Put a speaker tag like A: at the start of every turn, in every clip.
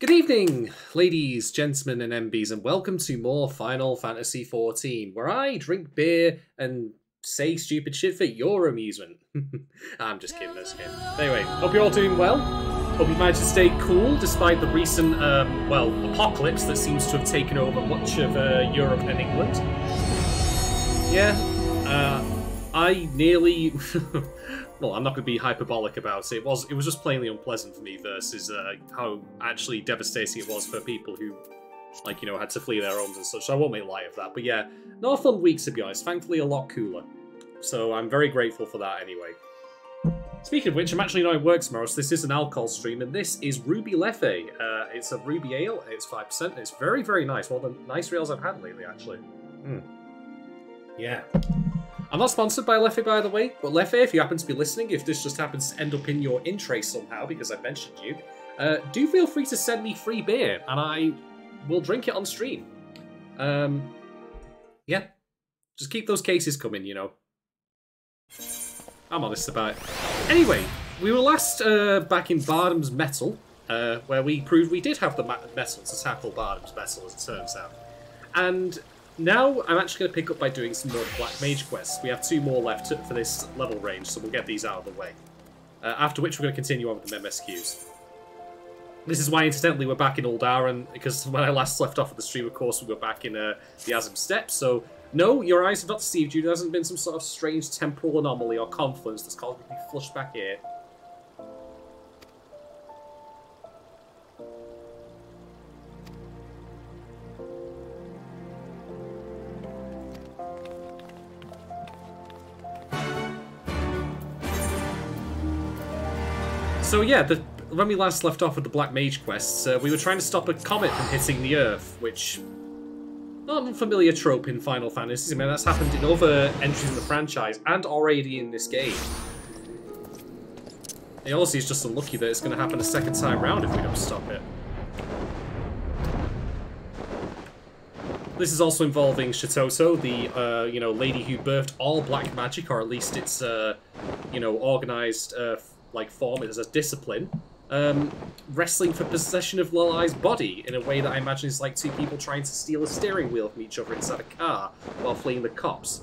A: Good evening, ladies, gentlemen, and MBs, and welcome to more Final Fantasy XIV, where I drink beer and say stupid shit for your amusement. I'm just kidding, this game. Anyway, hope you're all doing well. Hope you managed to stay cool despite the recent, apocalypse that seems to have taken over much of Europe and England. Yeah, I nearly... Well, I'm not going to be hyperbolic about it. It was just plainly unpleasant for me versus how actually devastating it was for people who, like, you know, had to flee their homes and such. So I won't make light of that. But yeah, not a fun week, to be honest. Thankfully, a lot cooler. So I'm very grateful for that anyway. Speaking of which, I'm actually not in work tomorrow, so this is an alcohol stream, and this is Ruby Leffe. It's a Ruby Ale, it's 5%, and it's very, very nice. One of the nice ales I've had lately, actually. Yeah. I'm not sponsored by Leffe, by the way, but Leffe, if you happen to be listening, if this just happens to end up in your in-tray somehow, because I mentioned you, do feel free to send me free beer, and I will drink it on stream. Yeah. Just keep those cases coming, you know. I'm honest about it. Anyway, we were last back in Bardam's Metal, where we proved we did have the metal to tackle Bardam's Metal, as it turns out. And now I'm actually going to pick up by doing some more Black Mage quests. We have 2 more left for this level range, so we'll get these out of the way. After which we're going to continue on with the MSQs. This is why, incidentally, we're back in Uldaran, because when I last left off at the stream, of course, we were back in the Azim Steppes, so no, your eyes have not deceived you. There hasn't been some sort of strange temporal anomaly or confluence that's caused me to be flushed back here. So yeah, when we last left off with the Black Mage quests, we were trying to stop a comet from hitting the Earth, which... not an unfamiliar trope in Final Fantasy. I mean, that's happened in other entries in the franchise, and already in this game. It honestly is just unlucky that it's going to happen a second time round if we don't stop it. This is also involving Shatoto, the, you know, lady who birthed all black magic, or at least its, you know, organized, like, form as a discipline. Wrestling for possession of Lilai's body in a way that I imagine is like 2 people trying to steal a steering wheel from each other inside a car while fleeing the cops.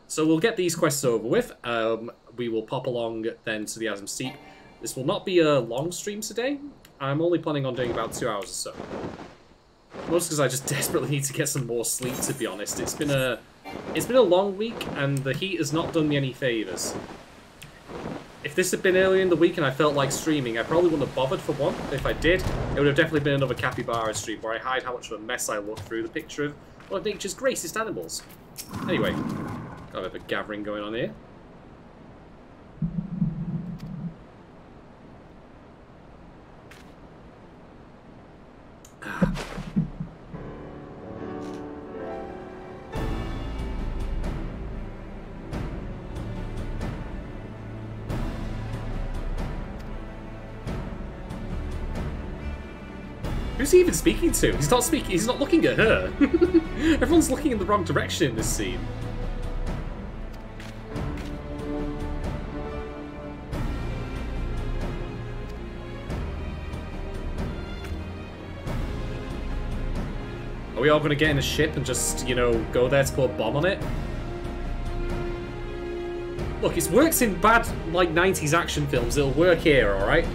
A: So we'll get these quests over with. We will pop along then to the Azim Steep. This will not be a long stream today. I'm only planning on doing about 2 hours or so. Mostly because I just desperately need to get some more sleep, to be honest. It's been a long week, and the heat has not done me any favours. If this had been earlier in the week and I felt like streaming, I probably wouldn't have bothered for one. If I did, it would have definitely been another Capybara stream where I hide how much of a mess I look through the picture of one of nature's greatest animals. Anyway, got a bit of a gathering going on here. Who's he even speaking to? He's not speaking. He's not looking at her. Everyone's looking in the wrong direction in this scene. Are we all going to get in a ship and just, you know, go there to put a bomb on it? Look, it's worked in bad, like, 90s action films. It'll work here, alright?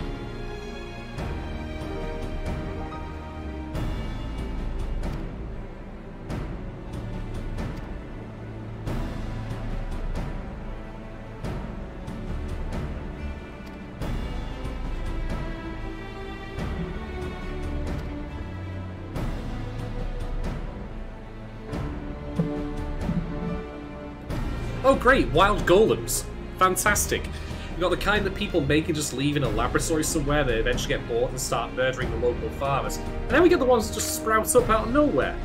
A: Oh great, wild golems. Fantastic. You've got the kind that people make and just leave in a laboratory somewhere. They eventually get bored and start murdering the local farmers. And then we get the ones that just sprout up out of nowhere.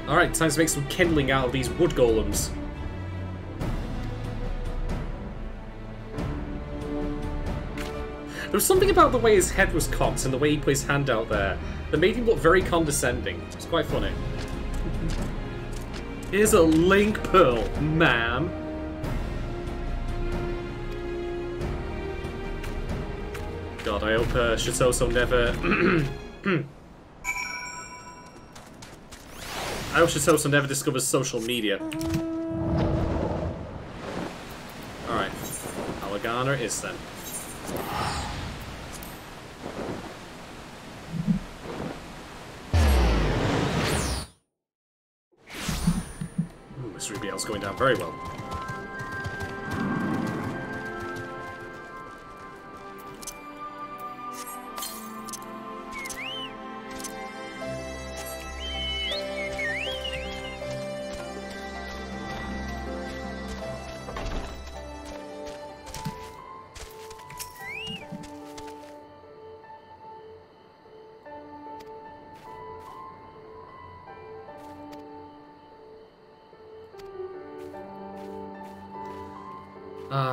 A: Alright, time to make some kindling out of these wood golems. There was something about the way his head was cocked and the way he put his hand out there that made him look very condescending. It's quite funny. Here's a link pearl, ma'am. God, I hope Shitoso never... I hope Shitoso never discovers social media. Alright. Alagana it is then. Ooh, Mystery BL's going down very well.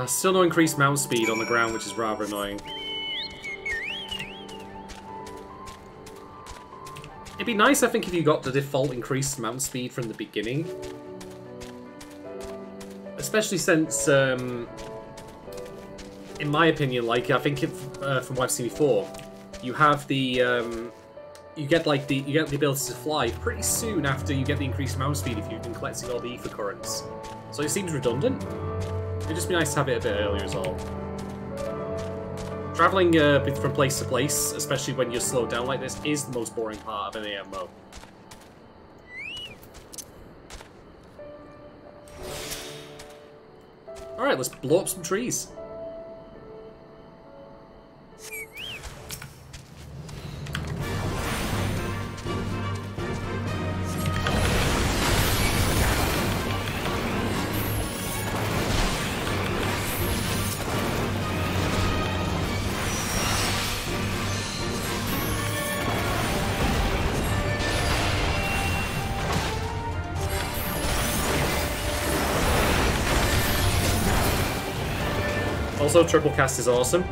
A: Still no increased mount speed on the ground, which is rather annoying. It'd be nice, I think, if you got the default increased mount speed from the beginning. Especially since, in my opinion, like, I think from what I've seen before, you have the, you get the ability to fly pretty soon after you get the increased mount speed if you've been collecting all the ether currents. So it seems redundant. It'd just be nice to have it a bit earlier as well. Travelling from place to place, especially when you're slowed down like this, is the most boring part of an AMO. Alright, let's blow up some trees. Also, triple cast is awesome.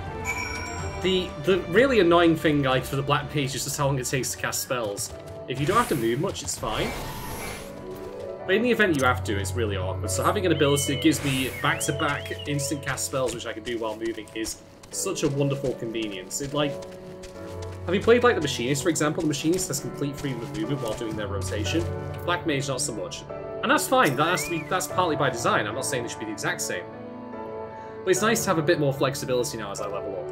A: The really annoying thing, like, for the black mage is just how long it takes to cast spells. If you don't have to move much, it's fine. But in the event you have to, it's really awkward. So having an ability that gives me back-to-back instant cast spells, which I can do while moving, is such a wonderful convenience. It, like, have you played, like, the Machinist, for example? The Machinist has complete freedom of movement while doing their rotation. Black mage, not so much. And that's fine. That's partly by design. I'm not saying it should be the exact same. But it's nice to have a bit more flexibility now as I level up.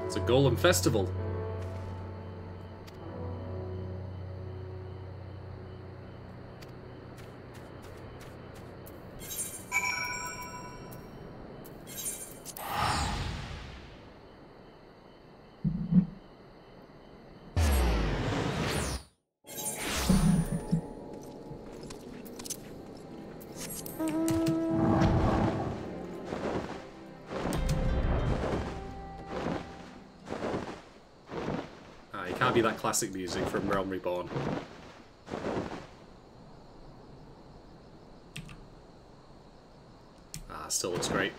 A: It's a Golem Festival. That classic music from Realm Reborn. Still looks great.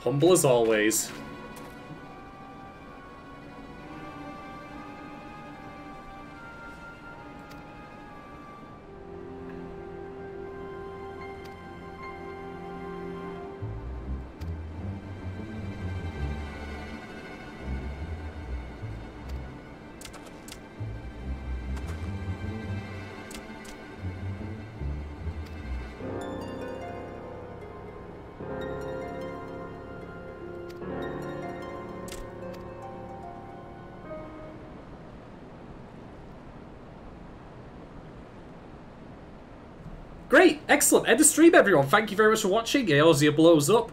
A: Humble as always. Great, excellent. End of stream, everyone. Thank you very much for watching. Eorzea blows up.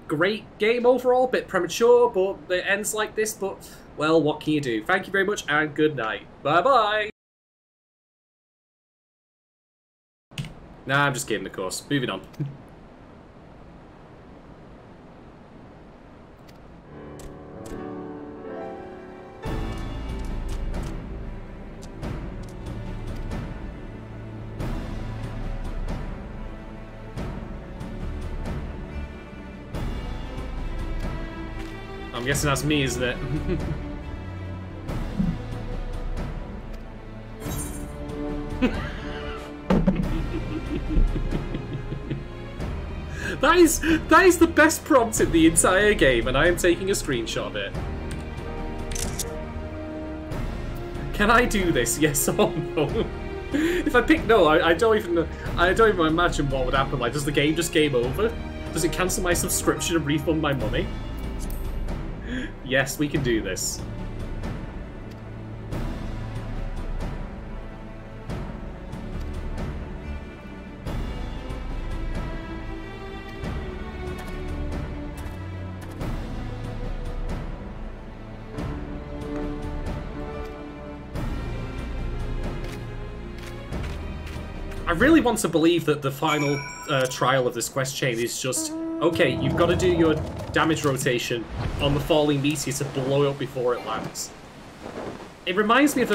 A: Great game overall, bit premature, but it ends like this. But, well, what can you do? Thank you very much, and good night. Bye-bye. Nah, I'm just kidding, of course. Moving on. I'm guessing that's me, isn't it? That is the best prompt in the entire game, and I am taking a screenshot of it. Can I do this? Yes or no? If I pick no, I don't even imagine what would happen. Like, does the game just game over? Does it cancel my subscription and refund my money? Yes, we can do this. I really want to believe that the final trial of this quest chain is just, okay, you've got to do your damage rotation on the falling meteor to blow it up before it lands. It reminds me of,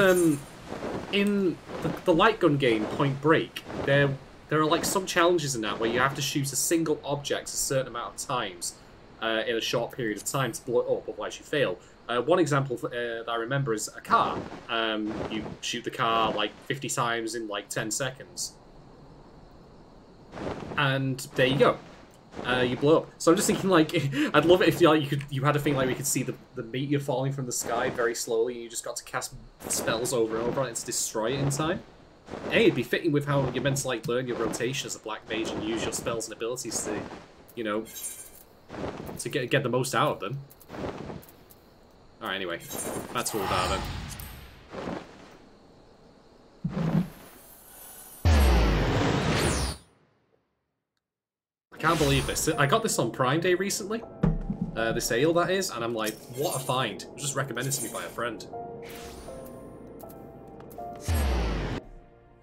A: in the light gun game, Point Break, there are like some challenges in that where you have to shoot a single object a certain amount of times in a short period of time to blow it up, otherwise you fail. One example that I remember is a car. You shoot the car like 50 times in like 10 seconds. And there you go. You blow up. So I'm just thinking, like, I'd love it if you had a thing like we could see the meteor falling from the sky very slowly, and you just got to cast spells over and over on it to destroy it in time. Hey, it'd be fitting with how you're meant to like learn your rotation as a black mage and use your spells and abilities to, you know, to get the most out of them. All right, anyway, that's all about then. I can't believe this. I got this on Prime Day recently. This ale, that is, and I'm like, what a find. It was just recommended to me by a friend.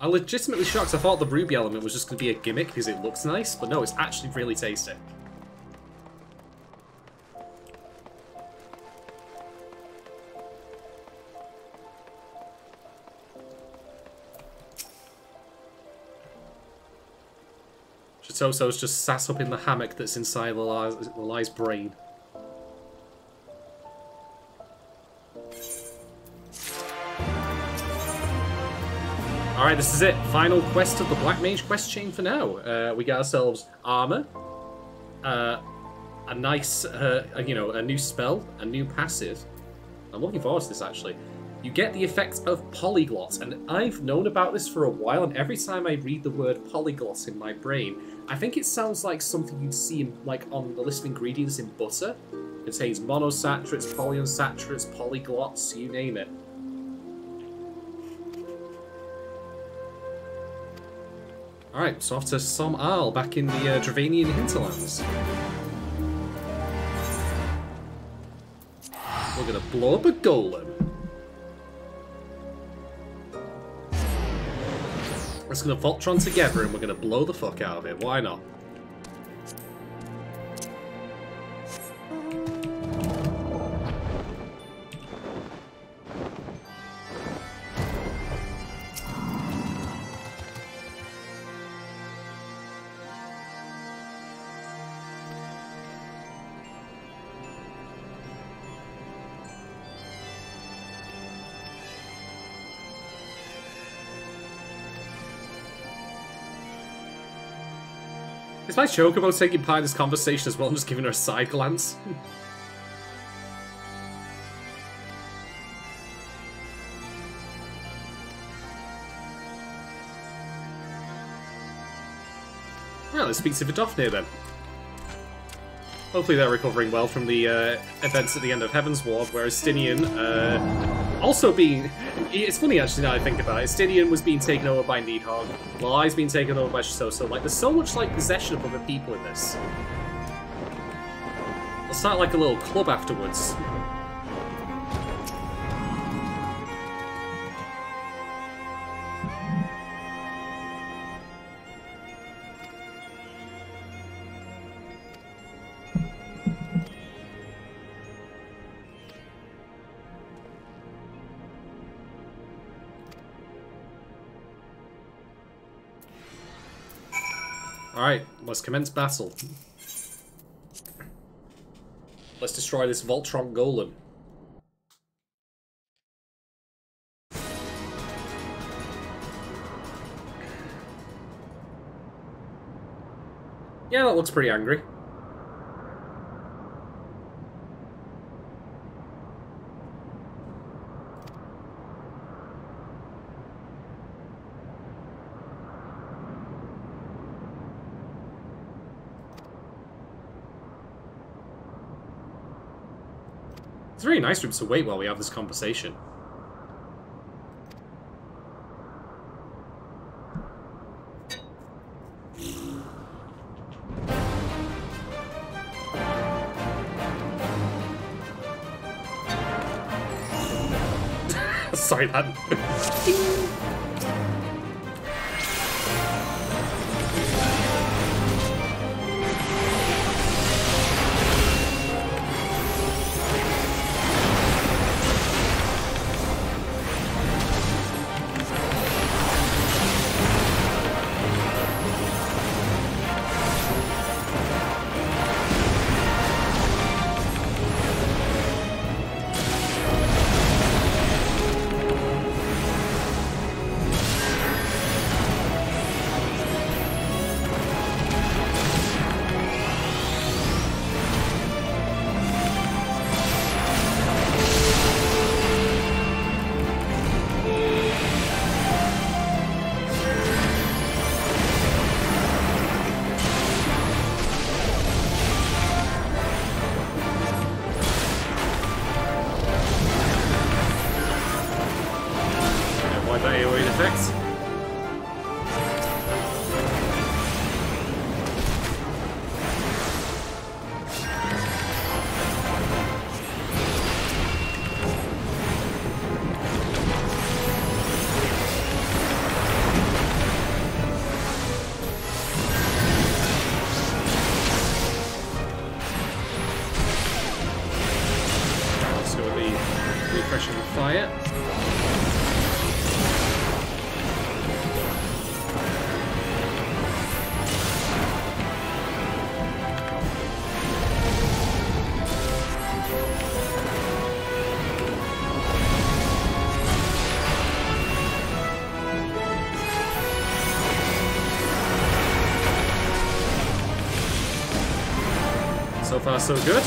A: I'm legitimately shocked. I thought the ruby element was just going to be a gimmick because it looks nice, but no, it's actually really tasty. Shitoso's just sat up in the hammock that's inside Lai's brain. Alright, this is it. Final quest of the Black Mage quest chain for now. We get ourselves armor, a nice, you know, a new spell, a new passive. I'm looking forward to this, actually. You get the effect of polyglot, and I've known about this for a while, and every time I read the word polyglot in my brain, I think it sounds like something you'd see in, like on the list of ingredients in butter. It contains monosaturates, polyunsaturates, polyglots, you name it. Alright, so off to Som Arl, back in the Dravanian hinterlands. We're gonna blow up a golem. We're just gonna Voltron together and we're gonna blow the fuck out of it. Why not? It's my Chocobo taking part in this conversation as well and just giving her a side glance. Well, let's speak to Vidofnir then. Hopefully they're recovering well from the events at the end of Heaven's Ward, where Estinian Also being... It's funny, actually, now I think about it. Stydian was being taken over by Needhog. Lai's being taken over by Deshou. So, like, there's so much, like, possession of other people in this. We'll start, like, a little club afterwards. Alright, let's commence battle. Let's destroy this Voltron Golem. Yeah, that looks pretty angry. It's really nice for him to wait while we have this conversation. Sorry, man. So far, so good.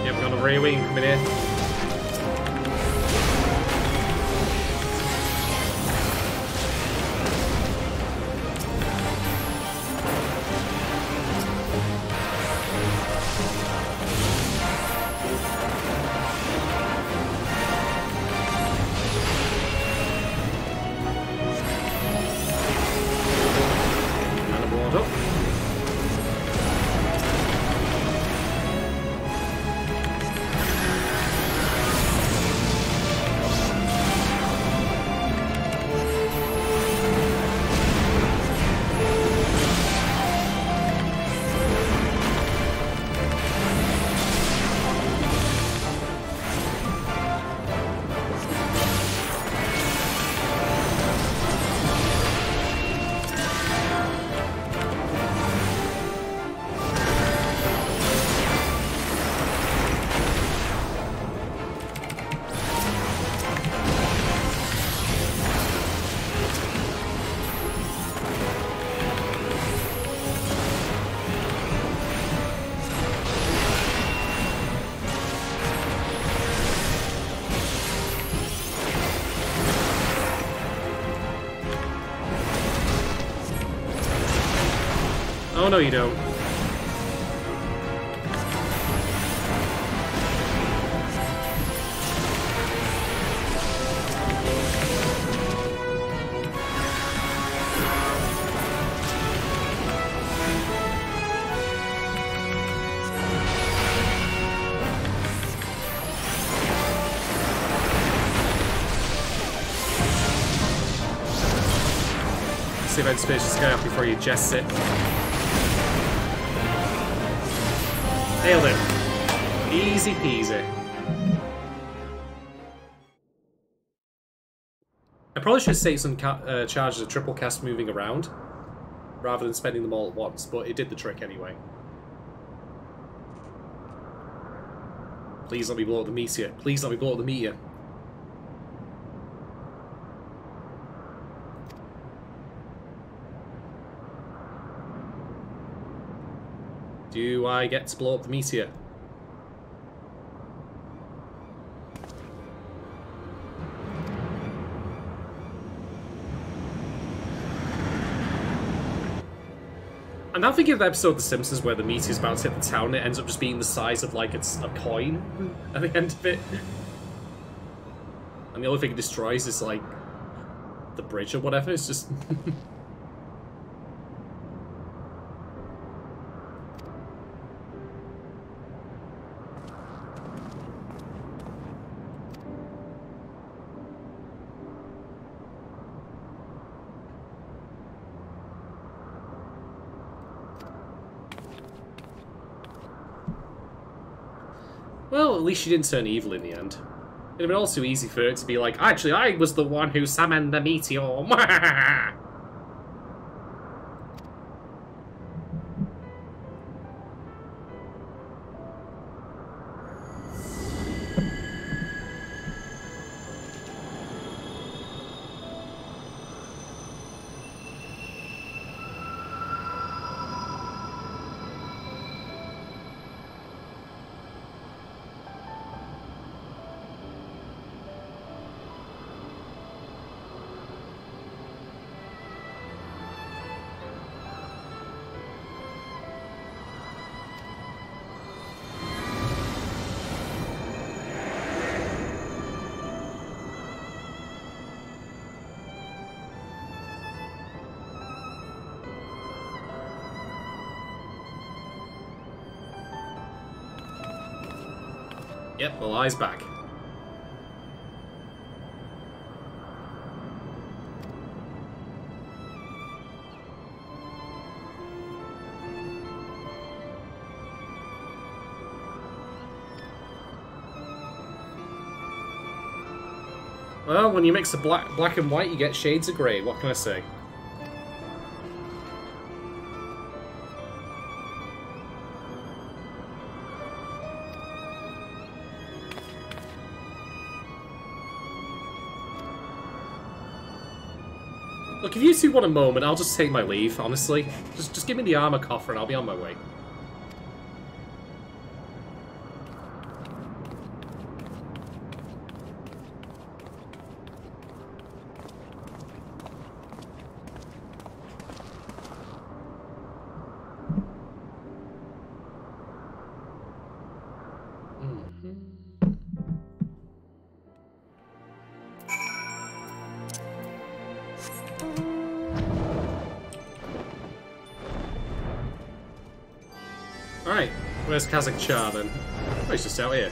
A: Yeah, we've got a Warui coming in. no, you don't. See if I can space this guy up before you jest it. Nailed it. Easy peasy. I probably should save some charges of triple cast moving around, rather than spending them all at once, but it did the trick anyway. Please let me blow up the meteor. Please let me blow up the meteor. Do I get to blow up the meteor? I'm now thinking of the episode of The Simpsons where the meteor's about to hit the town and it ends up just being the size of, like, it's a coin at the end of it. And the only thing it destroys is, like, the bridge or whatever. It's just... Well, at least she didn't turn evil in the end. It'd have been all too easy for her to be like, actually, I was the one who summoned the meteor. Yep, well, eyes back. Well, when you mix the black and white, you get shades of grey. What can I say? Look, if you two want a moment, I'll just take my leave, honestly. Just give me the armor coffer and I'll be on my way. Alright, where's Kazakh then? Oh, he's just out here.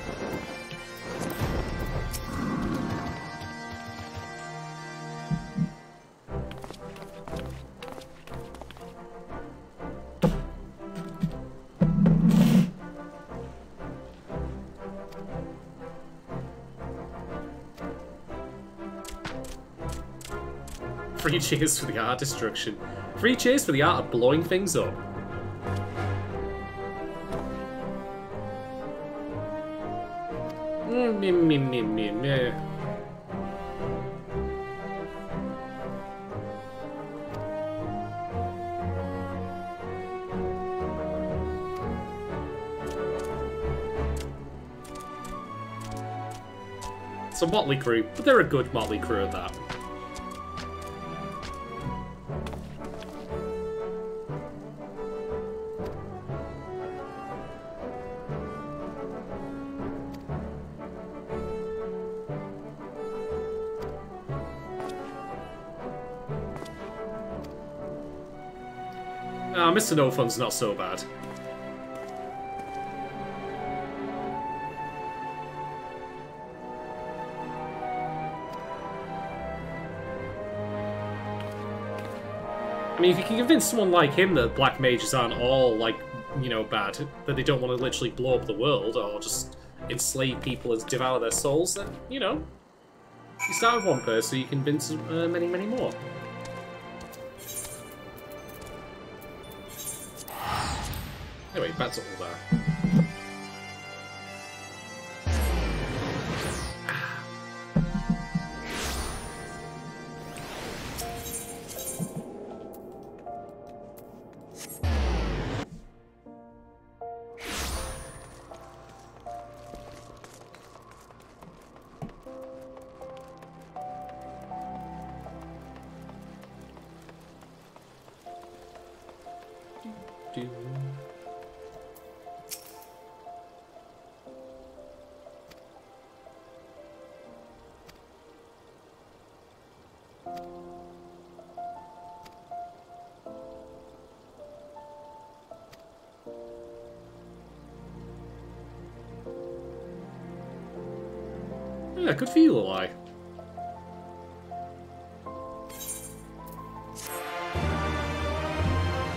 A: Free cheers for the art of destruction. Free cheers for the art of blowing things up. It's a motley crew, but they're a good motley crew at that. Ah, Mr. No Fun's not so bad. I mean, if you can convince someone like him that black mages aren't all, like, you know, bad, that they don't want to literally blow up the world or just enslave people and devour their souls, then, you know, you start with one person, you convince many, many more. Anyway, back to all that. Yeah, good for you, Lorelei.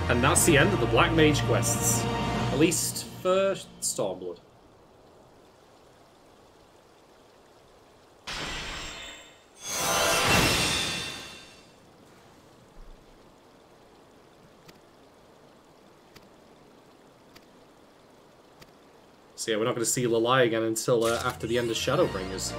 A: And that's the end of the Black Mage quests. At least for Stormblood. So yeah, we're not going to see Lorelei again until after the end of Shadowbringers.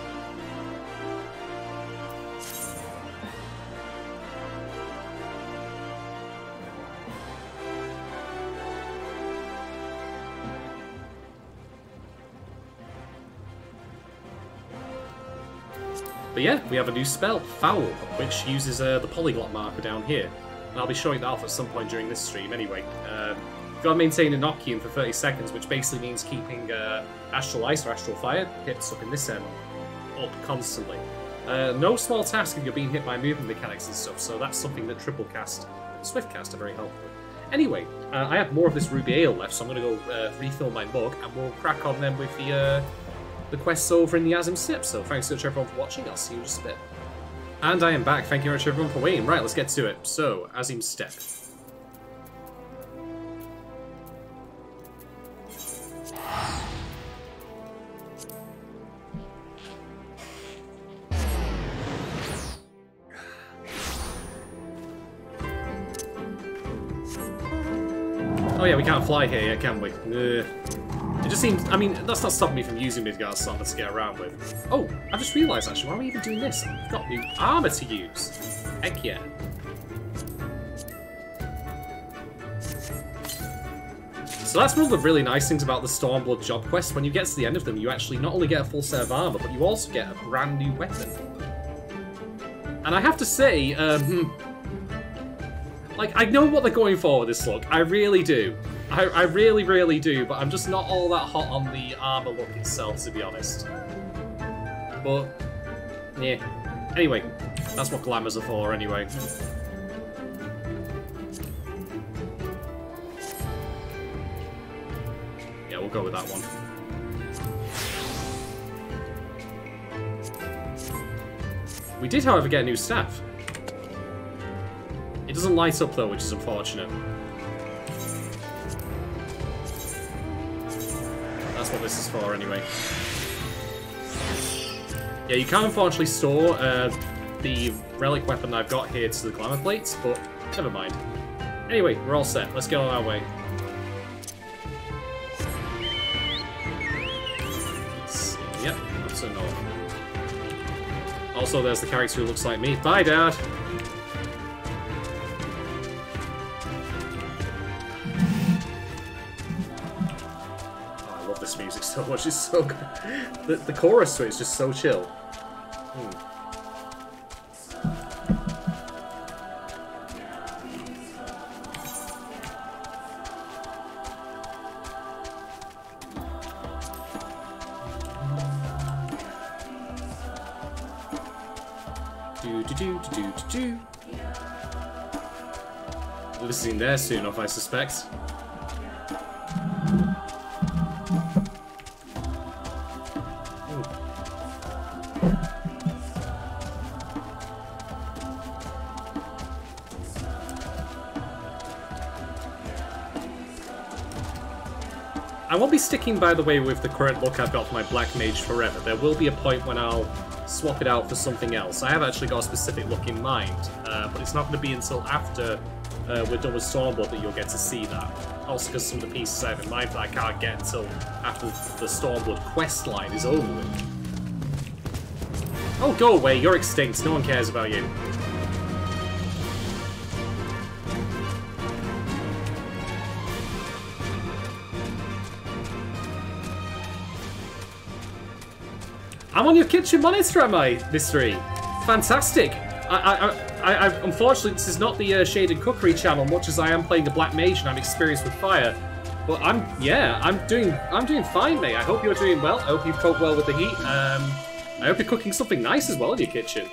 A: But yeah, we have a new spell, Foul, which uses the polyglot marker down here. And I'll be showing that off at some point during this stream anyway. You've got to maintain Inoculum for 30 seconds, which basically means keeping Astral Ice or Astral Fire hits up in this end up constantly. No small task if you're being hit by movement mechanics and stuff, so that's something that Triple Cast and Swift Cast are very helpful. Anyway, I have more of this Ruby Ale left, so I'm going to go refill my mug, and we'll crack on then with the quests over in the Azim Steppe. So thanks so much everyone for watching, I'll see you in just a bit. And I am back, thank you very much everyone for waiting. Right, let's get to it. So, Azim Steppe. Oh yeah, we can't fly here yet, can we? It just seems... I mean, that's not stopping me from using Midgard's armor to get around with. Oh, I just realised actually, why are we even doing this? I've got new armor to use. Heck yeah. So that's one of the really nice things about the Stormblood job quests. When you get to the end of them, you actually not only get a full set of armor, but you also get a brand new weapon. And I have to say, like, I know what they're going for with this look. I really do. I really, really do, but I'm just not all that hot on the armor look itself, to be honest. But, yeah. Anyway, that's what glamours are for, anyway. Yeah, we'll go with that one. We did, however, get a new staff. It doesn't light up, though, which is unfortunate. That's what this is for, anyway. Yeah, you can unfortunately store the relic weapon I've got here to the glamour plates, but never mind. Anyway, we're all set. Let's get on our way. Yep, that's a no. Also, there's the character who looks like me. Bye, Dad! This music so much, it's so good. The chorus to it is just so chill. This is in there soon enough, I suspect. I won't be sticking, by the way, with the current look I've got for my Black Mage forever. There will be a point when I'll swap it out for something else. I have actually got a specific look in mind, but it's not going to be until after we're done with Stormblood that you'll get to see that. Also because some of the pieces I have in mind that I can't get until after the Stormblood quest line is over with. Oh, go away, you're extinct. No one cares about you. I'm on your kitchen monitor, am I, Mystery? Fantastic. I unfortunately, this is not the Shadon Cookery channel, much as I am playing the Black Mage and I'm experienced with fire. But I'm doing fine, mate. I hope you're doing well. I hope you cope well with the heat. I hope you're cooking something nice as well in your kitchen.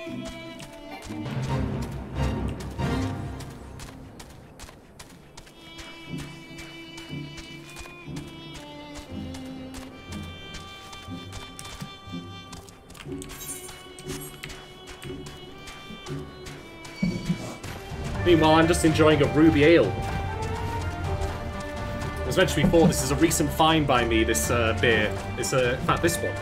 A: Meanwhile, I'm just enjoying a ruby ale. As mentioned before, this is a recent find by me, this beer. It's, in fact, this one.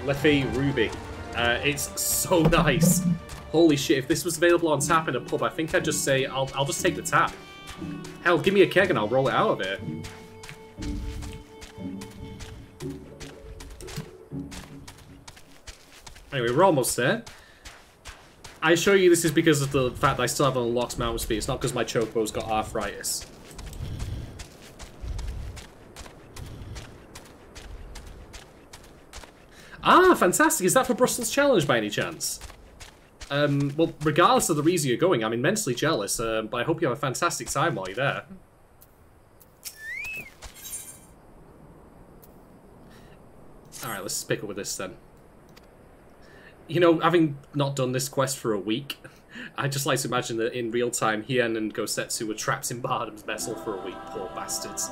A: Leffe Ruby. It's so nice. Holy shit, if this was available on tap in a pub, I think I'd just say, I'll just take the tap. Hell, give me a keg and I'll roll it out of here. Anyway, we're almost there. I assure you this is because of the fact that I still haven't unlocked mountain speed. It's not because my chocobo's got arthritis. Ah, fantastic. Is that for Brussels Challenge by any chance? Well, regardless of the reason you're going, I'm immensely jealous, but I hope you have a fantastic time while you're there. Alright, let's pick up with this then. You know, having not done this quest for a week, I just like to imagine that in real time, Hien and Gosetsu were trapped in Bardam's vessel for a week, poor bastards.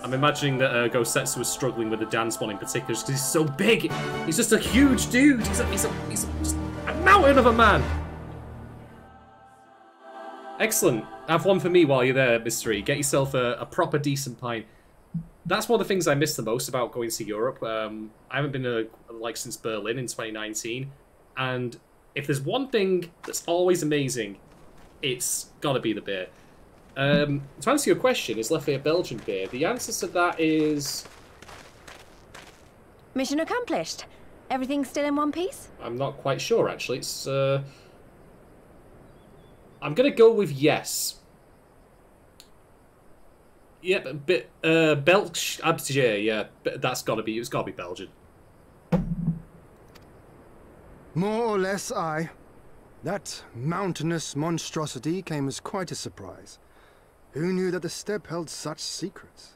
A: I'm imagining that Gosetsu was struggling with the dance one in particular just because he's so big. He's just a huge dude. He's just a mountain of a man. Excellent. Have one for me while you're there, Mystery. Get yourself a proper decent pint. That's one of the things I miss the most about going to Europe. I haven't been since Berlin in 2019, and if there's one thing that's always amazing, it's gotta be the beer. To answer your question, is Leffe a Belgian beer? The answer to that is...
B: Mission accomplished. Everything's still in one piece?
A: I'm not quite sure, actually. It's, I'm gonna go with yes. Yeah, but Belch Abdier, yeah, that's gotta be. It's gotta be Belgian.
C: More or less, aye. That mountainous monstrosity came as quite a surprise. Who knew that the steppe held such secrets?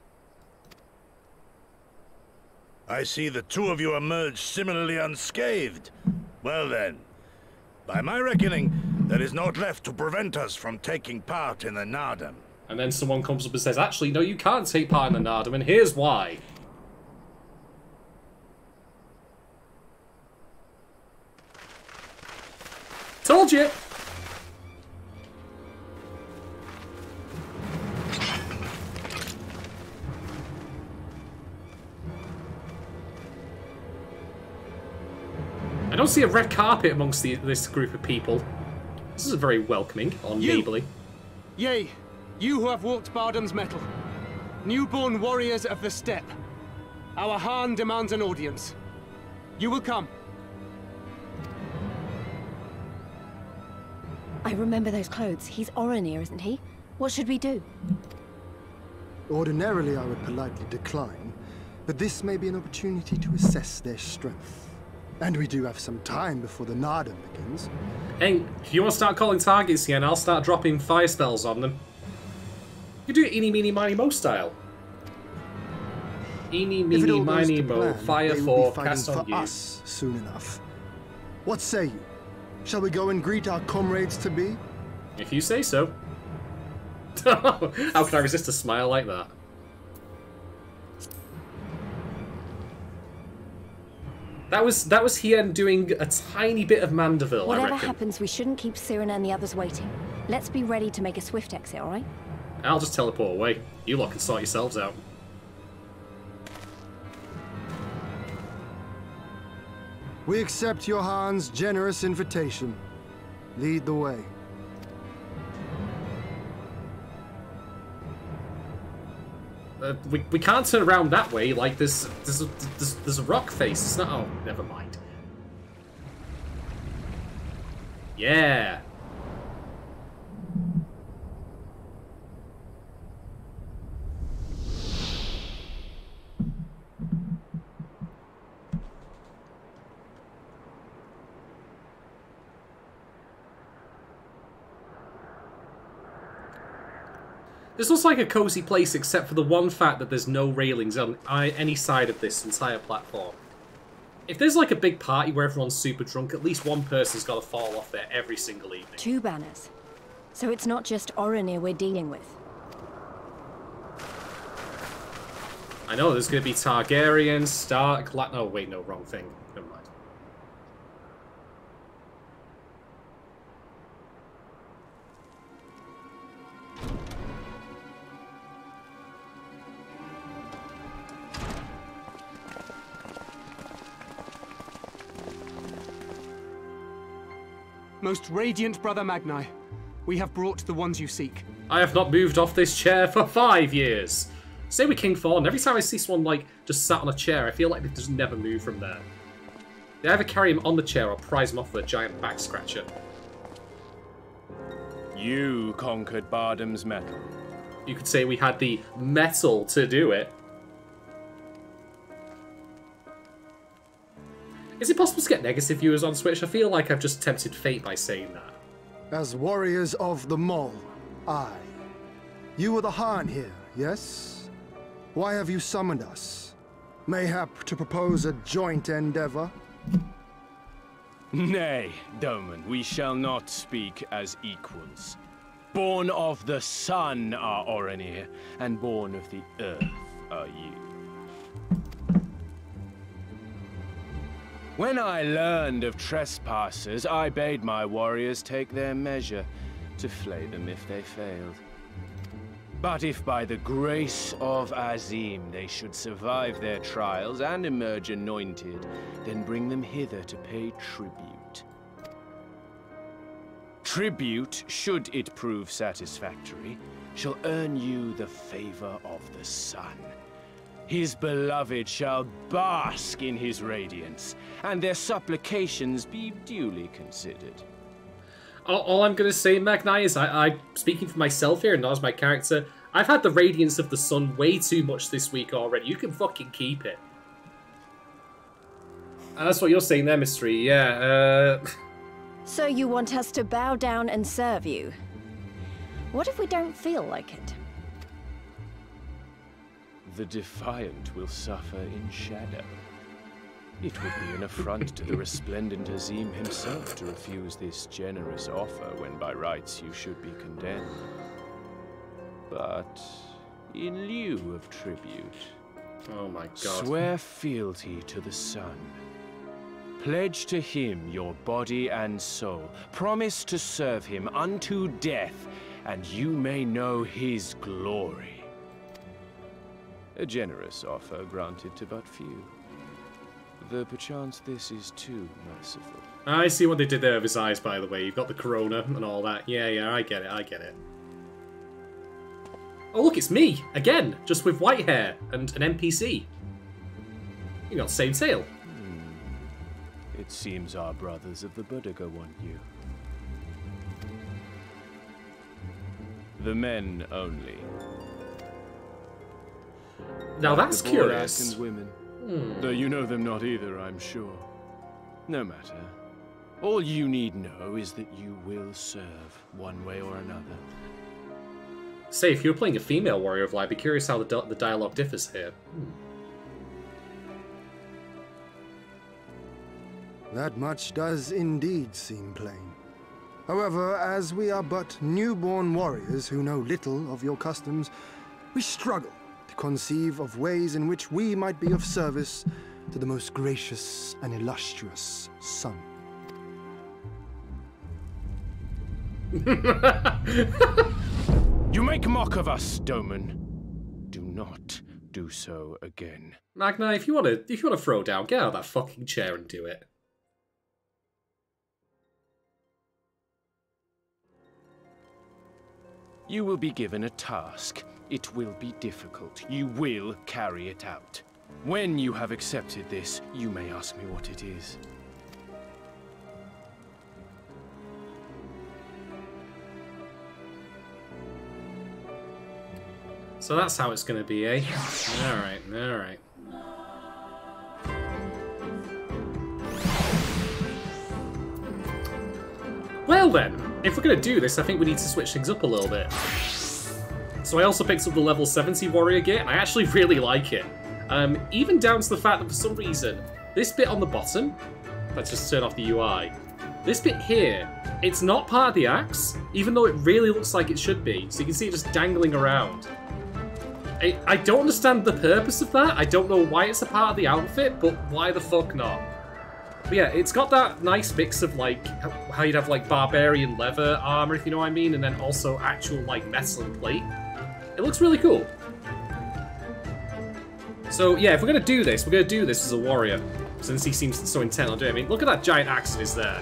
D: I see the two of you emerged similarly unscathed. Well then, by my reckoning, there is naught left to prevent us from taking part in the Nardam.
A: And then someone comes up and says, actually, no, you can't take part in the Nardam, and here's why. Told you! I don't see a red carpet amongst this group of people. This is very welcoming on neighbourly.
E: Yea, you who have walked Bardam's metal, newborn warriors of the steppe. Our Khan demands an audience. You will come.
B: I remember those clothes. He's Oranir, isn't he? What should we do?
C: Ordinarily, I would politely decline, but this may be an opportunity to assess their strength. And we do have some time before the Nardam begins.
A: Hey, if you want to start calling targets again, I'll start dropping fire spells on them. You do it eeny, meeny, miny, mo style. Eeny, meeny, miny, mo, fire for, cast on you.
C: Us soon enough. What say you? Shall we go and greet our comrades to be?
A: If you say so. How can I resist a smile like that? That was Hien doing a tiny bit of Mandeville, I
B: Whatever
A: reckon.
B: happens, we shouldn't keep Cyrano and the others waiting. Let's be ready to make a swift exit, alright?
A: I'll just teleport away. You lot can sort yourselves out.
C: We accept Johan's generous invitation. Lead the way.
A: We can't turn around that way. Like there's a rock face. It's not. Oh, never mind. Yeah. This looks like a cozy place except for the one fact that there's no railings on any side of this entire platform. If there's like a big party where everyone's super drunk, at least one person's got to fall off there every single evening.
B: 2 banners. So it's not just Oronir we're dealing with.
A: I know there's going to be Targaryen, Stark, oh wait, no, wrong thing. Never mind.
E: Most radiant Brother Magni, we have brought the ones you seek.
A: I have not moved off this chair for 5 years. Say with King Thorn, every time I see someone like just sat on a chair, I feel like they just never move from there. They either carry him on the chair or prise him off with a giant back scratcher.
F: You conquered Bardam's metal.
A: You could say we had the metal to do it. Is it possible to get negative viewers on Switch? I feel like I've just tempted fate by saying that.
C: As warriors of the Mole, aye. You are the Khan here, yes? Why have you summoned us? Mayhap to propose a joint endeavor?
F: Nay, Doman, we shall not speak as equals. Born of the sun are Oronir, and born of the earth are you. When I learned of trespassers, I bade my warriors take their measure, to flay them if they failed. But if by the grace of Azim they should survive their trials and emerge anointed, then bring them hither to pay tribute. Tribute, should it prove satisfactory, shall earn you the favor of the sun. His beloved shall bask in his radiance, and their supplications be duly considered.
A: All I'm going to say, Magni, is I'm speaking for myself here and not as my character. I've had the radiance of the sun way too much this week already. You can fucking keep it. And that's what you're saying there, Mystery. Yeah,
B: So you want us to bow down and serve you? What if we don't feel like it?
F: The defiant will suffer in shadow. It would be an affront to the resplendent Azim himself to refuse this generous offer when by rights you should be condemned. But in lieu of tribute,
A: Oh my god.
F: swear fealty to the sun. Pledge to him your body and soul. Promise to serve him unto death, and you may know his glory. A generous offer granted to but few. Though perchance this is too merciful.
A: I see what they did there with his eyes, by the way. You've got the corona and all that. Yeah, I get it, I get it. Oh, look, it's me! Again! Just with white hair and an NPC. You got the same tail.
F: It seems our brothers of the Buddha want you. The men only.
A: Now that's
F: the
A: curious.
F: Borlask and women. Though you know them not either, I'm sure. No matter. All you need know is that you will serve, one way or another.
A: Say, if you're playing a female warrior of light, I'd be curious how the dialogue differs here.
C: That much does indeed seem plain. However, as we are but newborn warriors who know little of your customs, we struggle to conceive of ways in which we might be of service to the most gracious and illustrious sun.
F: You make mock of us, Doman. Do not do so again.
A: Magna, if you want to throw down, get out of that fucking chair and do it.
F: You will be given a task. It will be difficult. You will carry it out. When you have accepted this, you may ask me what it is.
A: So that's how it's gonna be, eh? Alright, alright. Well then, if we're gonna do this, I think we need to switch things up a little bit. So I also picked up the level 70 warrior gear, and I actually really like it. Even down to the fact that for some reason, this bit on the bottom, let's just turn off the UI. This bit here, it's not part of the axe, even though it really looks like it should be. So you can see it just dangling around. I don't understand the purpose of that. I don't know why it's a part of the outfit, but why the fuck not? But yeah, it's got that nice mix of like how you'd have like barbarian leather armor, if you know what I mean, and then also actual like metal and plate. It looks really cool. So yeah, if we're gonna do this, we're gonna do this as a warrior, since he seems so intent on doing it. I mean, look at that giant axe that is there.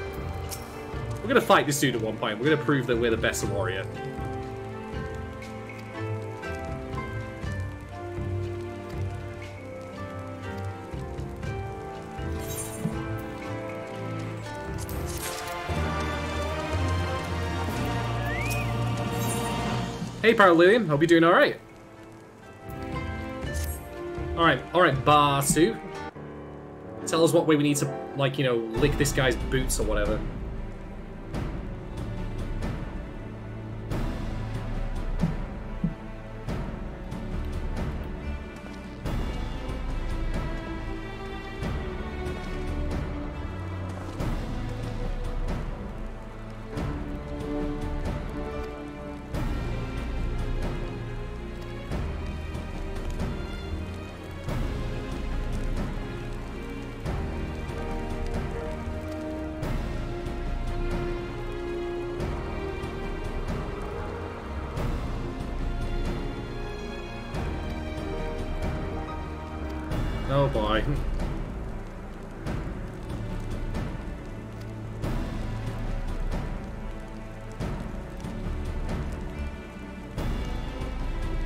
A: We're gonna fight this dude at one point. We're gonna prove that we're the best warrior. Hey Paralillium, hope you're doing alright. Alright, Barsu. Tell us what way we need to, like, you know, lick this guy's boots or whatever. Oh boy.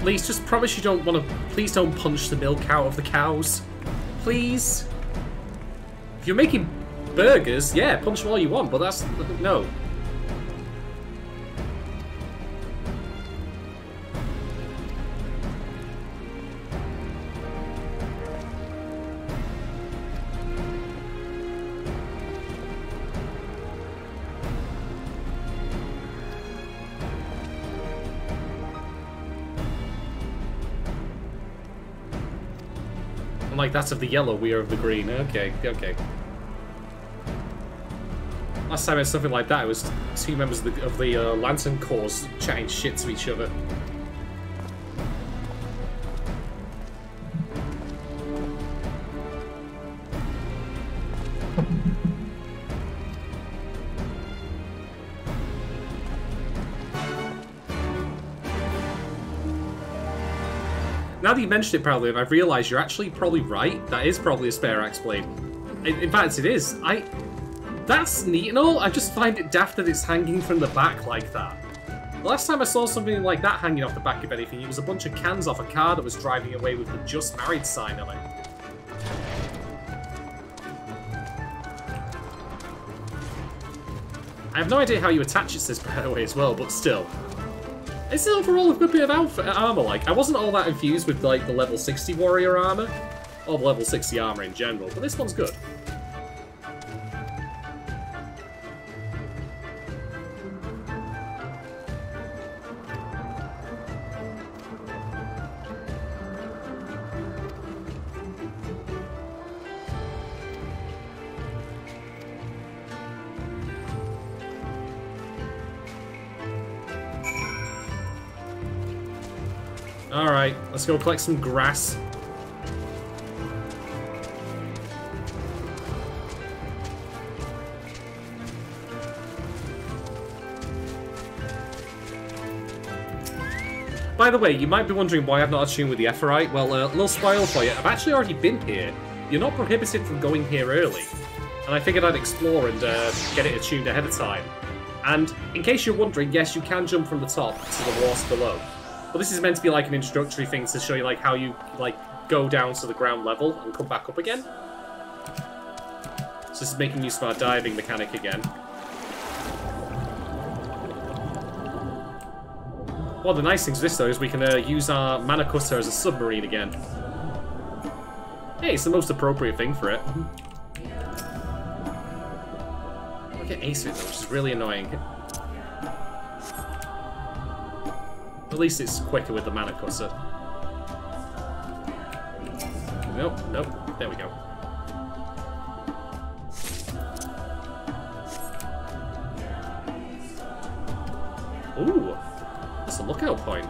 A: Please, just promise you don't want to... Please don't punch the milk out of the cows. Please? If you're making burgers, yeah, punch them all you want, but that's... No. Like that's of the yellow, we are of the green. Okay, okay. Last time I had something like that, it was two members of the Lantern Corps chatting shit to each other. Now that you mentioned it, probably, and I've realised you're actually probably right. That is probably a spare axe blade. In fact, it is. That's neat and all. I just find it daft that it's hanging from the back like that. The last time I saw something like that hanging off the back of anything, it was a bunch of cans off a car that was driving away with the Just Married sign on it. I have no idea how you attach it to this, by the way, as well, but still. It's overall a good bit of armor, like. I wasn't all that infused with, like, the level 60 warrior armor, or the level 60 armor in general, but this one's good. Alright, let's go collect some grass. By the way, you might be wondering why I've not attuned with the Ephrite. Well, a little spoil for you. I've actually already been here. You're not prohibited from going here early. And I figured I'd explore and get it attuned ahead of time. And in case you're wondering, yes, you can jump from the top to the water below. But this is meant to be like an introductory thing to show you like how you like go down to the ground level and come back up again. So this is making use of our diving mechanic again. One of the nice things with this, though, is we can use our mana cutter as a submarine again. Hey, it's the most appropriate thing for it. Look at Ace with it, which is really annoying. At least it's quicker with the mana cutter. Nope, nope. There we go. Ooh. That's a lookout point.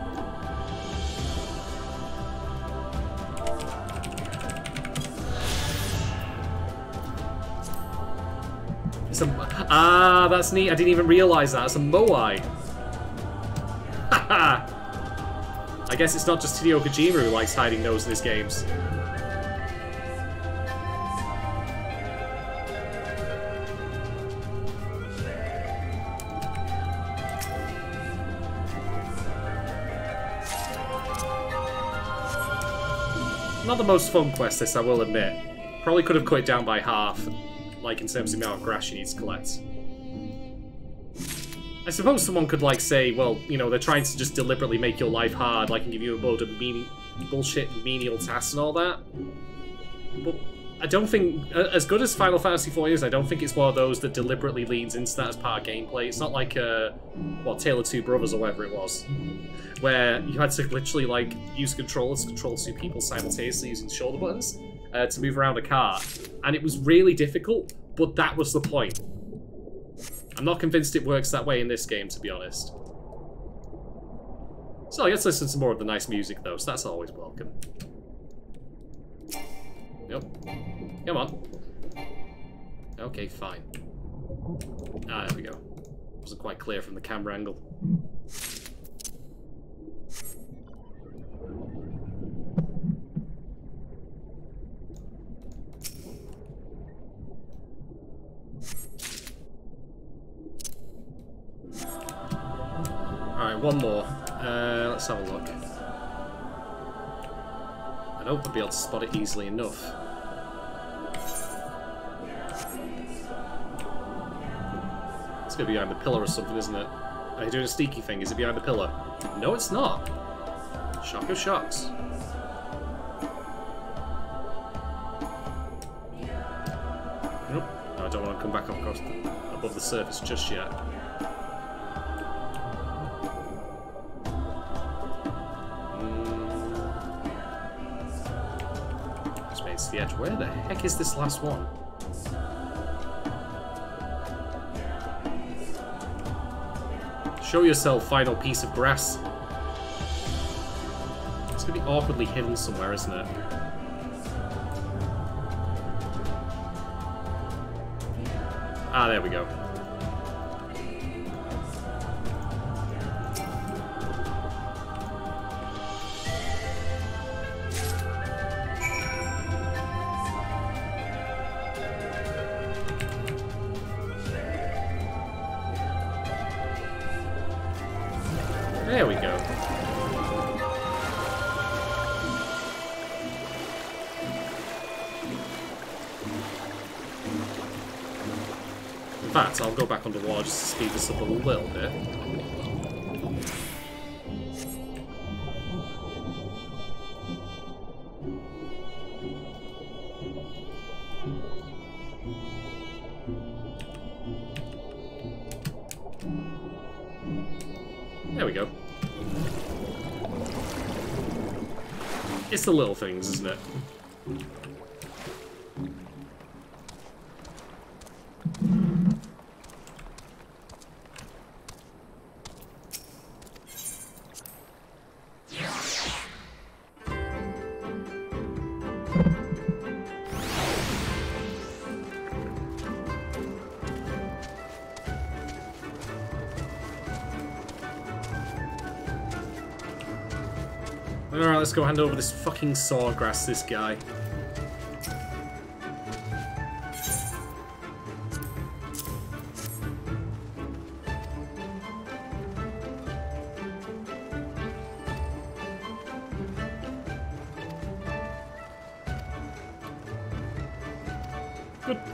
A: It's a... Ah, that's neat. I didn't even realise that. It's a Moai. Haha! I guess it's not just Hideo Kojima who likes hiding those in his games. Not the most fun quest, this, I will admit. Probably could have cut it down by half, like in terms of the amount of grass you need to collect. I suppose someone could, like, say, well, you know, they're trying to just deliberately make your life hard, like, and give you a load of bullshit menial tasks and all that. But I don't think, as good as Final Fantasy XIV is, I don't think it's one of those that deliberately leans into that as part of gameplay. It's not like, what, Tale of Two Brothers or whatever it was, where you had to literally, like, use controllers to control two people simultaneously using shoulder buttons to move around a car. And it was really difficult, but that was the point. I'm not convinced it works that way in this game, to be honest. So let's listen to more of the nice music, though, so that's always welcome. Yep. Come on. Okay, fine. Ah, there we go. Wasn't quite clear from the camera angle. Alright, one more. Let's have a look. I hope I'll be able to spot it easily enough. It's gonna be behind the pillar or something, isn't it? Are you doing a sneaky thing? Is it behind the pillar? No, it's not. Shock of shocks. Nope. No, I don't want to come back up across above the surface just yet. It's the edge. Where the heck is this last one? Show yourself, final piece of grass. It's gonna be awkwardly hidden somewhere, isn't it? Ah, there we go. There we go. In fact, I'll go back underwater just to speed this up a little bit. There we go. It's the little things, isn't it? let's go hand over this fucking sawgrass, this guy.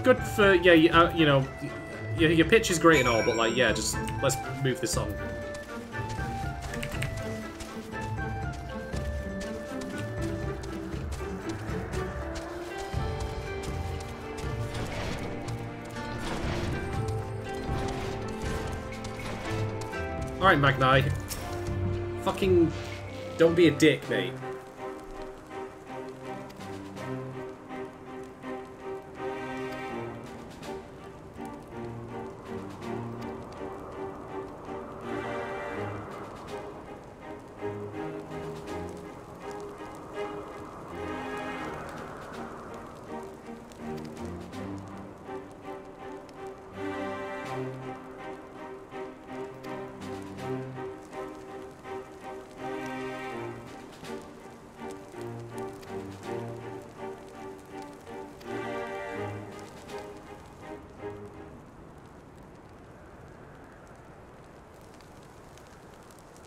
A: Good for, yeah, you know, your pitch is great and all, but like, yeah, just let's move this on. Alright, Magni. Fucking don't be a dick, mate.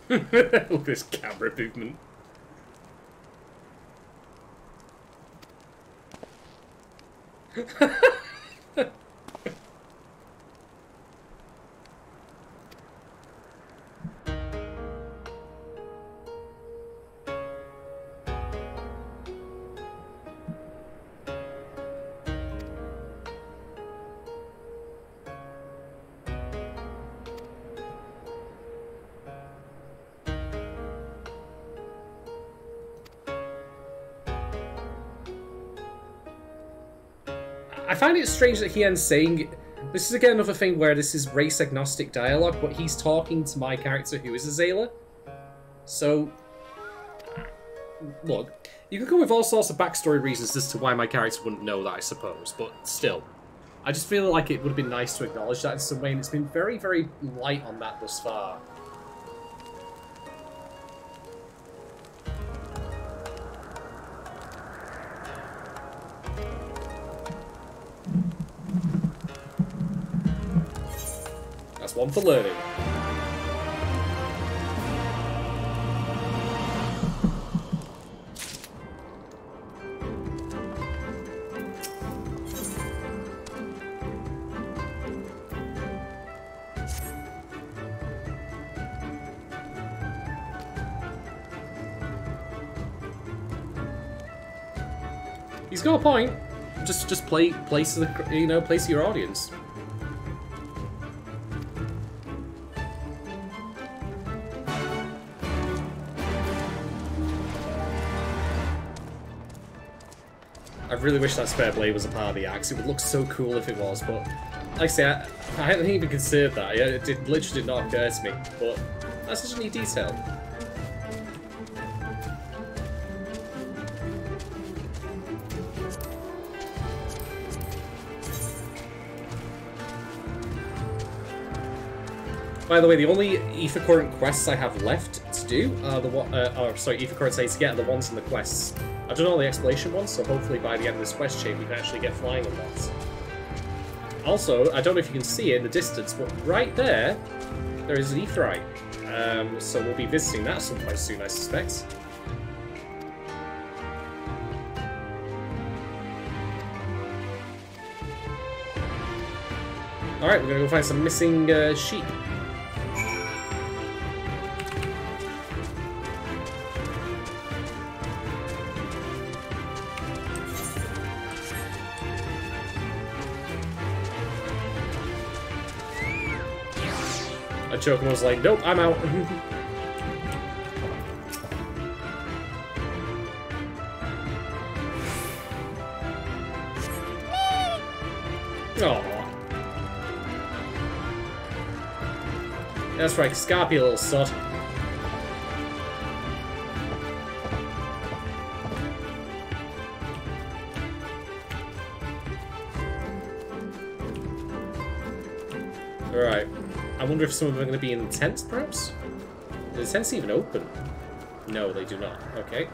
A: Look at this camera movement. I find it strange that he ends saying, this is again another thing where this is race agnostic dialogue, but he's talking to my character who is a Zayla. So, look, you can come with all sorts of backstory reasons as to why my character wouldn't know that, I suppose, but still. I just feel like it would have been nice to acknowledge that in some way, and it's been very, very light on that thus far. That's one for learning. He's got a point. Just place the, you know, place your audience. I really wish that spare blade was a part of the axe. It would look so cool if it was, but like I say, I hadn't even considered that. It literally did not occur to me, but that's such a neat detail. By the way, the only Ether Current quests I have left to do are the Ether Currents I need to get are the ones in the quests. I've done all the exploration ones, so hopefully by the end of this quest chain we can actually get flying on that. Also, I don't know if you can see it in the distance, but right there is an Aetheryte. So we'll be visiting that sometime soon, I suspect. Alright, we're gonna go find some missing sheep. Chokin was like, nope, I'm out. Aww. That's right, Scarpy, little sod. Alright. I wonder if some of them are going to be in the tents, perhaps? Do the tents even open? No, they do not. Okay.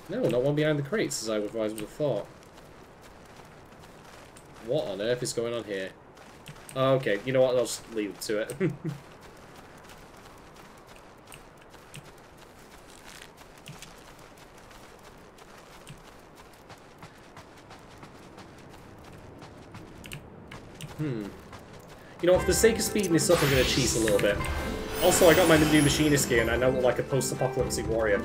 A: No, not one behind the crates, as I would have thought. What on earth is going on here? Oh, okay, you know what? I'll just leave it to it. You know, for the sake of speeding this up, I'm going to cheat a little bit. Also, I got my new machinist gear, and I now look like a post-apocalyptic warrior.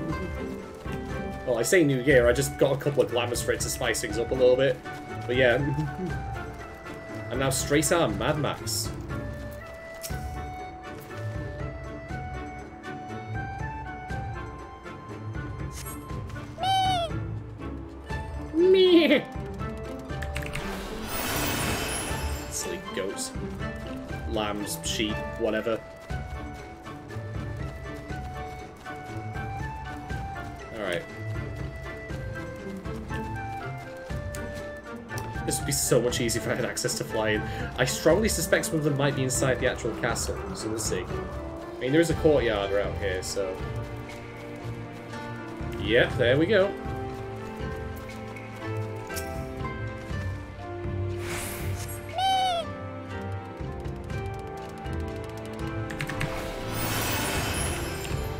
A: Well, I say new gear, I just got a couple of glamours for it to spice things up a little bit. But yeah. I'm now straight arm Mad Max. Me. Silly goats. Lambs, sheep, whatever. Alright. This would be so much easier if I had access to flying. I strongly suspect some of them might be inside the actual castle, so we'll see. I mean, there is a courtyard around here, so... Yep, there we go.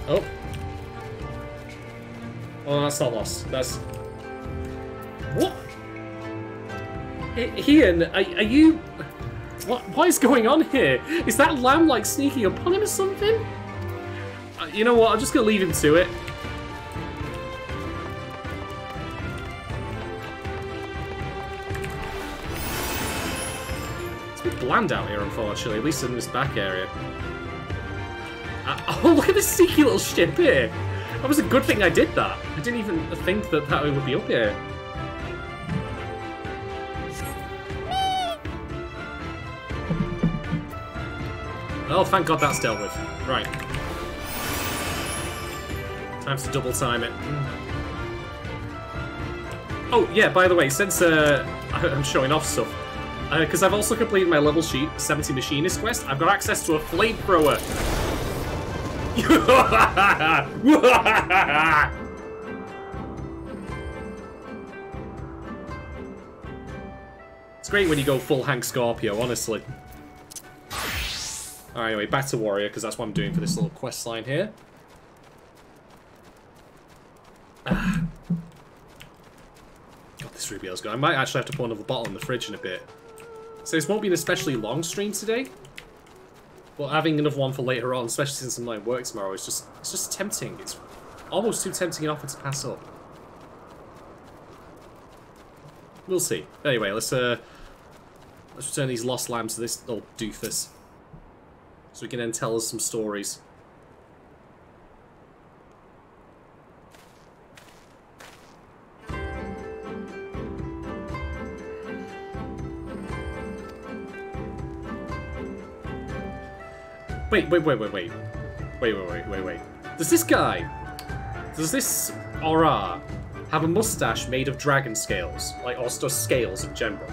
A: Oh. Oh, that's not lost. That's... What? Ian, are you... What is going on here? Is that lamb, like, sneaking up on him or something? You know what? I'm just going to leave him to it. It's a bit bland out here, unfortunately, at least in this back area. Oh, look at this sneaky little ship here. That was a good thing I did that. I didn't even think that would be up here. Oh, thank God that's dealt with. Right. Time to double time it. Oh, yeah, by the way, since I'm showing off stuff, because I've also completed my level sheet 70 Machinist quest, I've got access to a flamethrower. It's great when you go full Hank Scorpio, honestly. Alright, anyway, back to Warrior, because that's what I'm doing for this little quest line here. God, this Rubio's good. I might actually have to put another bottle in the fridge in a bit. So this won't be an especially long stream today. But having another one for later on, especially since I'm not at work tomorrow, it's just tempting. It's almost too tempting an offer to pass up. We'll see. Anyway, let's return these lost lambs to this old doofus. So we can then tell us some stories. Wait. Does this Aura have a mustache made of dragon scales? Like, or just scales in general?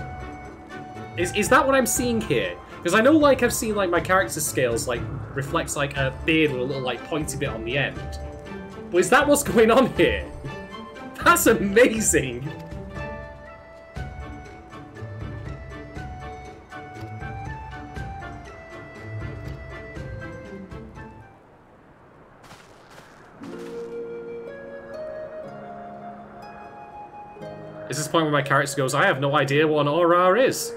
A: Is that what I'm seeing here? Because I know, like, I've seen, like, my character's scales, like, reflects, like, a beard with a little, like, pointy bit on the end. But is that what's going on here? That's amazing! Is this the point where my character goes, I have no idea what an Aura is?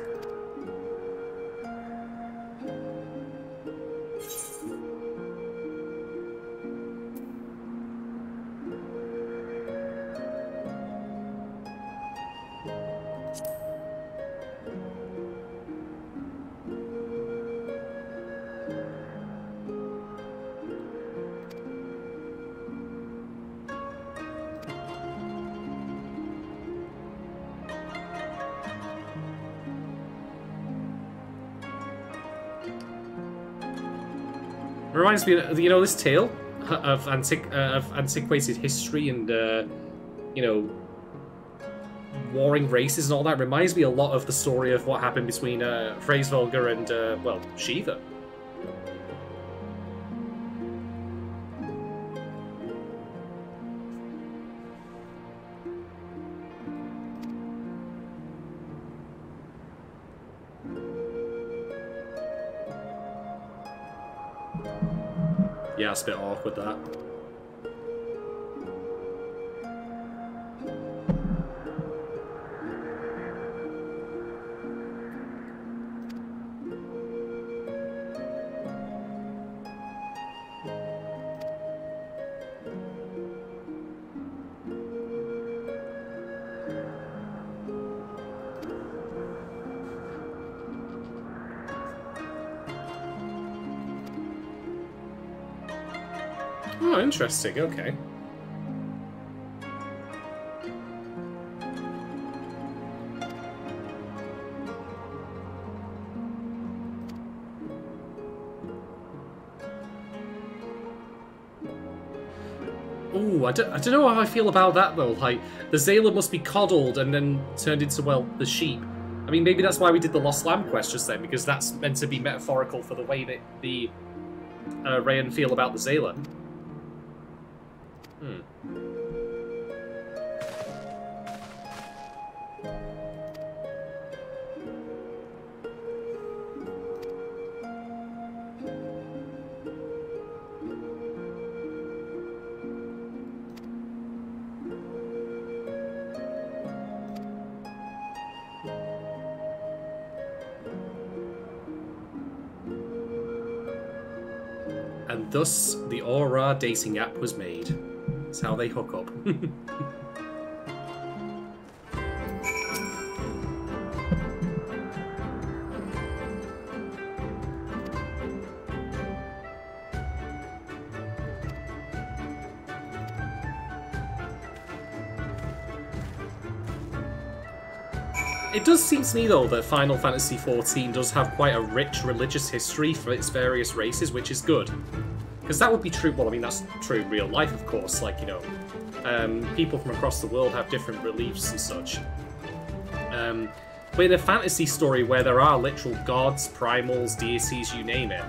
A: Reminds me of, you know, this tale of antiquated history and, you know, warring races and all that. Reminds me a lot of the story of what happened between Freysvolga and, well, Shiva. Yeah, it's a bit awkward, that. Oh, interesting, okay. Ooh, I don't know how I feel about that, though. Like, the Zayla must be coddled and then turned into, well, the sheep. I mean, maybe that's why we did the Lost Lamb quest just then, because that's meant to be metaphorical for the way that the Rayan feel about the Zayla. And thus, the Aura dating app was made. That's how they hook up. It does seem to me, though, that Final Fantasy XIV does have quite a rich religious history for its various races, which is good. Because that would be true, well, I mean, that's true in real life, of course, like, you know, people from across the world have different beliefs and such. But in a fantasy story where there are literal gods, primals, deities, you name it,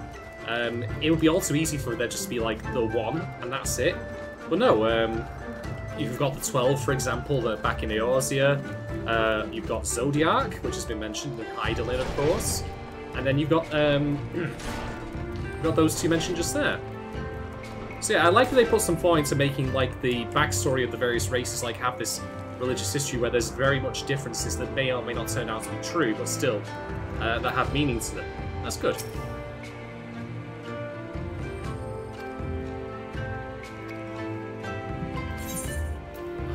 A: it would be all too easy for there just to be, like, the one, and that's it. But no, you've got the 12, for example, that back in Eorzea. You've got Zodiac, which has been mentioned, and Hydaelyn, of course. And then you've got those two mentioned just there. So yeah, I like that they put some thought into making, like, the backstory of the various races, like, have this religious history where there's very much differences that may or may not turn out to be true, but still, that have meaning to them. That's good.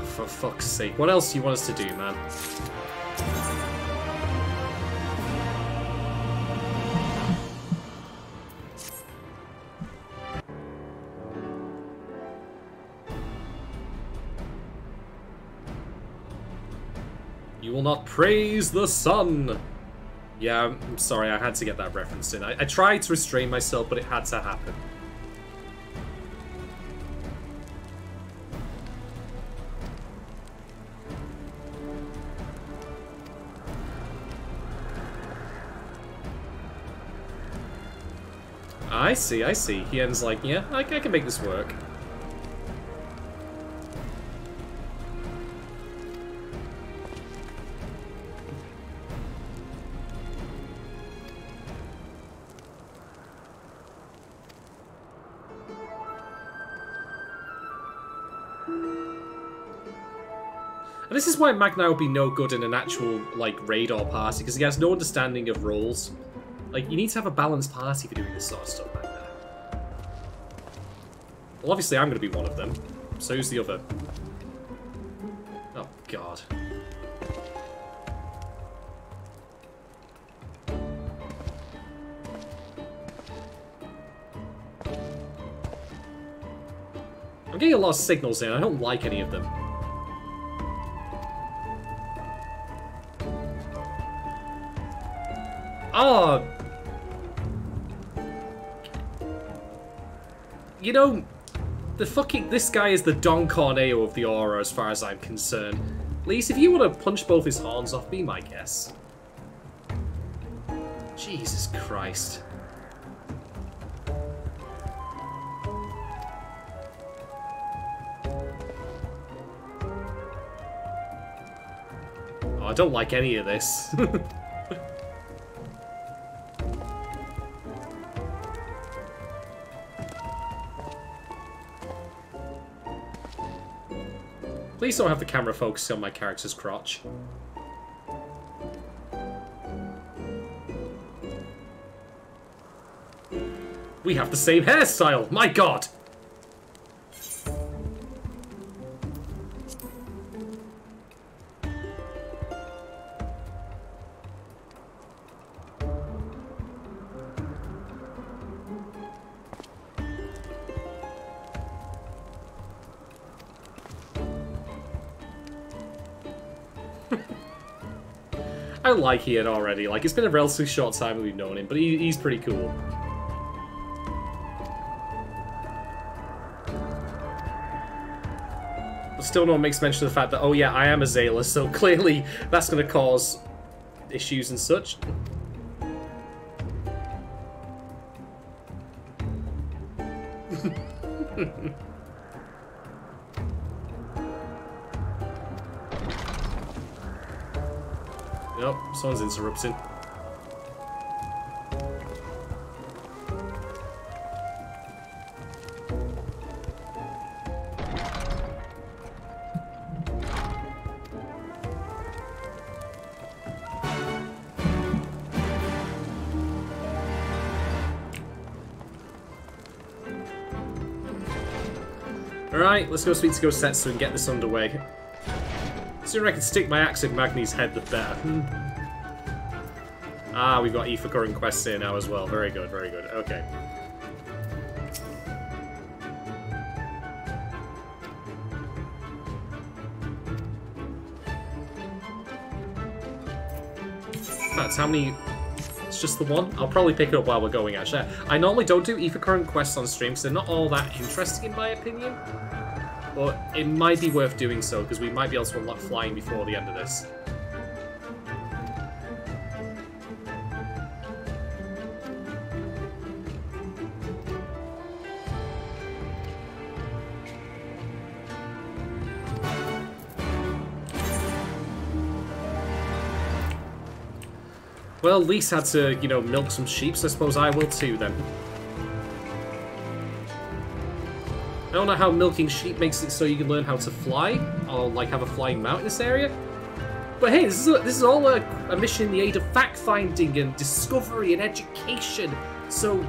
A: For fuck's sake. What else do you want us to do, man? You will not praise the sun! Yeah, I'm sorry, I had to get that reference in. I tried to restrain myself, but it had to happen. I see, I see. Hien's like, yeah, I can make this work. And this is why Magni would be no good in an actual, like, raid or party, because he has no understanding of roles. Like, you need to have a balanced party for doing this sort of stuff like that. Well, obviously I'm going to be one of them. So who's the other? Oh, God. I'm getting a lot of signals in. I don't like any of them. Oh! You know, this guy is the Don Corneo of the Aura as far as I'm concerned. At least if you want to punch both his horns off, be my guess. Jesus Christ. Oh, I don't like any of this. Please don't have the camera focusing on my character's crotch. We have the same hairstyle! My god! I like Ian already. Like, it's been a relatively short time that we've known him, but he's pretty cool. But still no one makes mention of the fact that, oh yeah, I am a Zayla, so clearly that's going to cause issues and such. Nope, someone's interrupting. Alright, let's go speak to Ghost Setsu and get this underway. The sooner I can stick my axe in Magni's head, the better. Ah, we've got Aoife current quests here now as well. Very good, very good. Okay. That's how many... It's just the one? I'll probably pick it up while we're going, actually. I normally don't do Aoife current quests on stream, because they're not all that interesting in my opinion. But it might be worth doing so, because we might be able to unlock flying before the end of this. Well, Lise had to, you know, milk some sheep, so I suppose I will too, then. I don't know how milking sheep makes it so you can learn how to fly, or, like, have a flying mount in this area. But hey, this is all a mission in the aid of fact-finding and discovery and education. So,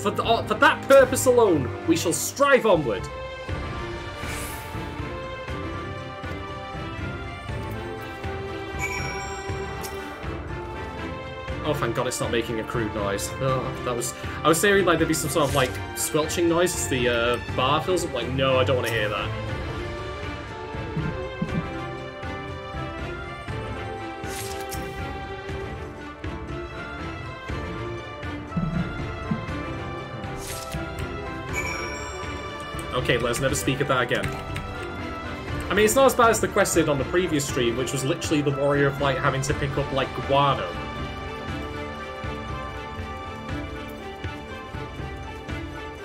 A: for that purpose alone, we shall strive onward. Oh, thank God it's not making a crude noise. Oh, I was saying like there'd be some sort of like squelching noise as the bar fills up. Like, no, I don't want to hear that. Okay, let's never speak of that again. I mean, it's not as bad as the quest did on the previous stream, which was literally the warrior of light having to pick up like guano.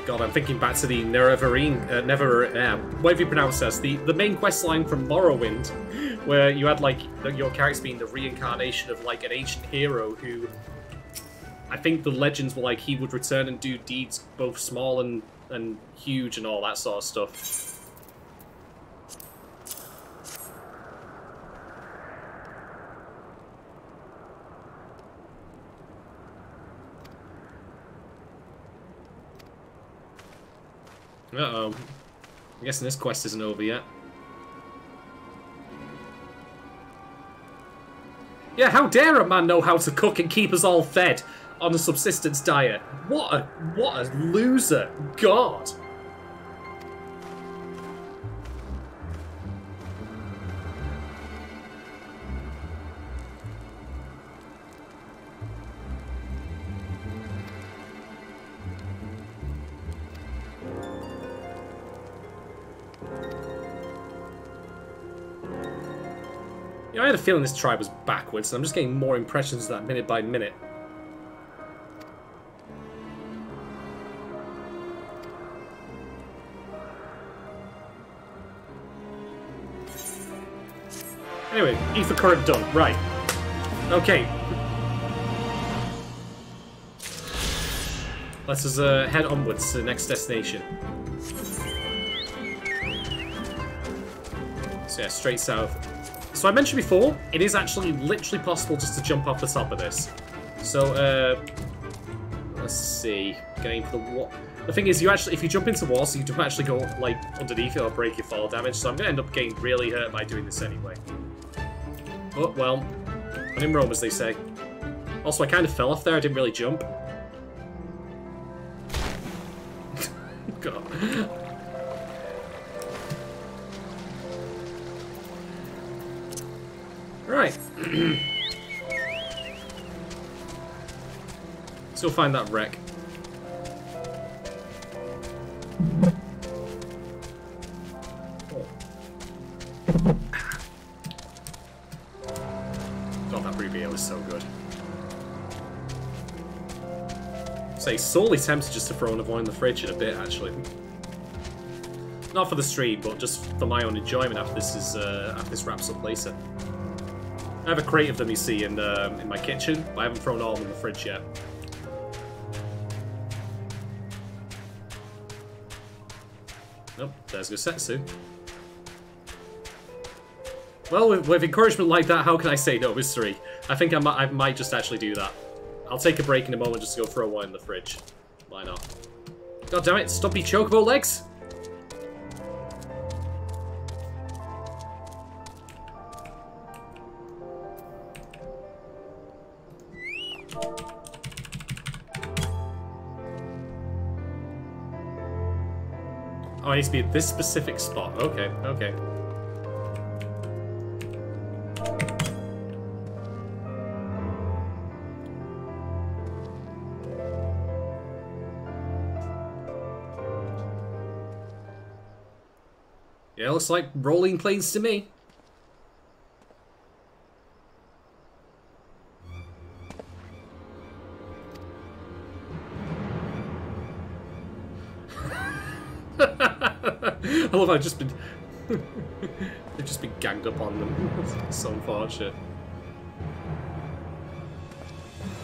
A: God, I'm thinking back to the whatever you pronounce this, the main quest line from Morrowind, where you had like your character being the reincarnation of like an ancient hero who, I think the legends were like he would return and do deeds both small and huge and all that sort of stuff. Uh-oh. I'm guessing this quest isn't over yet. Yeah, how dare a man know how to cook and keep us all fed on a subsistence diet? What a loser. God. You know, I had a feeling this tribe was backwards, and I'm just getting more impressions of that minute by minute. Anyway, Aoife current done. Right. Okay. Let us head onwards to the next destination. So yeah, straight south. So I mentioned before, it is actually literally possible just to jump off the top of this. So, let's see. Getting for the wall. The thing is, if you jump into walls, you don't actually go, like, underneath it or break your fall damage, so I'm going to end up getting really hurt by doing this anyway. But, well, when in Rome, as they say. Also, I kind of fell off there, I didn't really jump. God. Right. Let's go find that wreck. God, that Rubio is so good. Say, sorely tempted just to throw another one in the fridge in a bit, actually. Not for the stream, but just for my own enjoyment after this wraps up later. I have a crate of them, you see, in my kitchen, but I haven't thrown all of them in the fridge yet. Nope, there's Gosetsu. Well, with encouragement like that, how can I say no, Mystery? I think I might just actually do that. I'll take a break in a moment just to go throw one in the fridge. Why not? God damn it, stumpy chocobo legs! Oh, it needs to be at this specific spot. Okay, okay. Yeah, looks like rolling planes to me. I love how I've just been... They've just been ganged up on them. It's so unfortunate.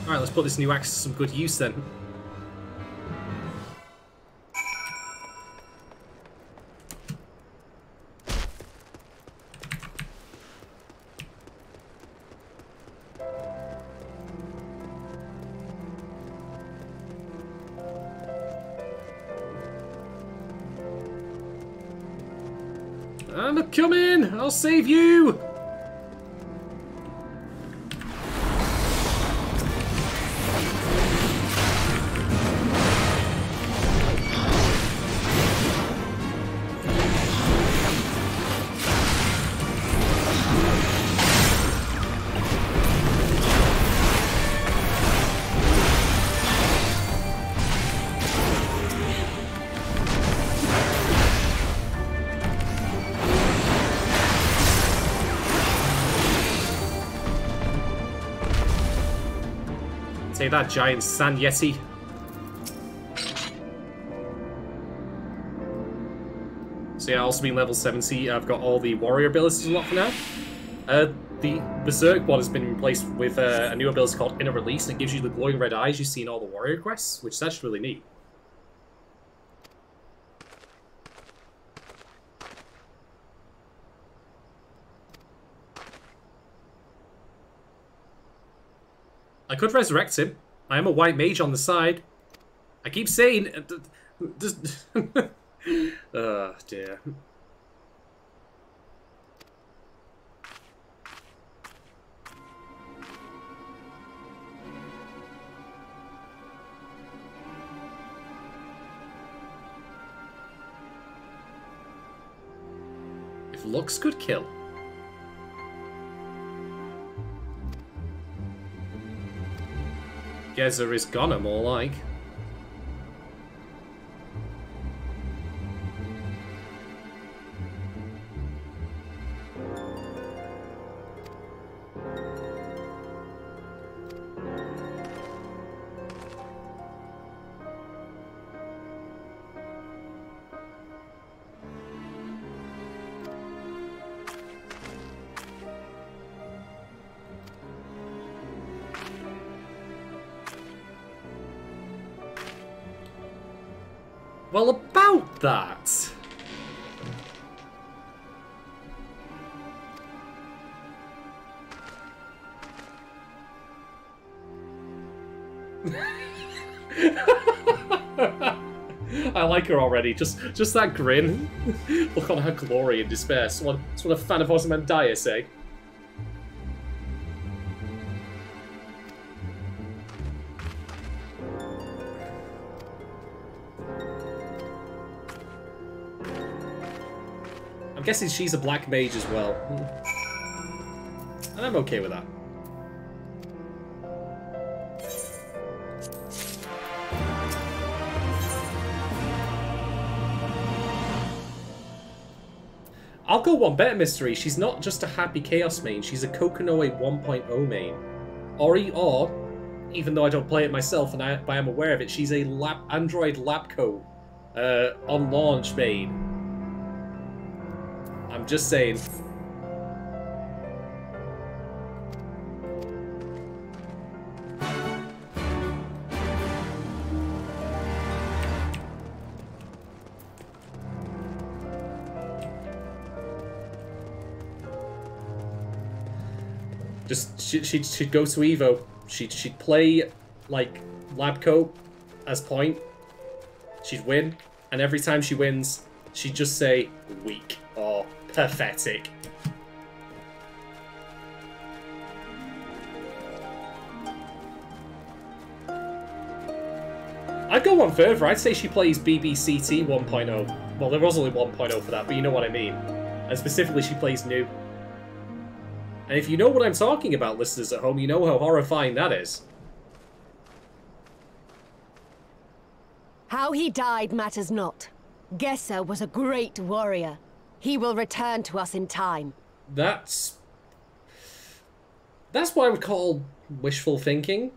A: Alright, let's put this new axe to some good use then. I'm coming! I'll save you! Take that, giant sand yeti. So yeah, also being level 70, I've got all the warrior abilities unlocked for now. The Berserk one has been replaced with a new ability called Inner Release, and it gives you the glowing red eyes you see in all the warrior quests, which is actually really neat. I could resurrect him. I am a white mage on the side. I keep saying... Oh, dear. If looks could kill. Gezer is gonna more like. Well, about that. I like her already. Just that grin. Look on her glory and despair. That's what a fan of Ozymandias say. I'm guessing she's a black mage as well. And I'm okay with that. I'll go one better, Mystery. She's not just a happy Chaos main, she's a Kokonoe 1.0 main. Or, even though I don't play it myself and I am aware of it, she's a Android Labco on launch main. I'm just saying. She'd go to Evo. She'd play like Labco as point. She'd win, and every time she wins, she'd just say weak or pathetic. I'd go one further. I'd say she plays BBCT 1.0. Well, there was only 1.0 for that, but you know what I mean. And specifically, she plays new. And if you know what I'm talking about, listeners at home, you know how horrifying that is.
G: How he died matters not. Deshou was a great warrior. He will return to us in time.
A: That's what I would call wishful thinking.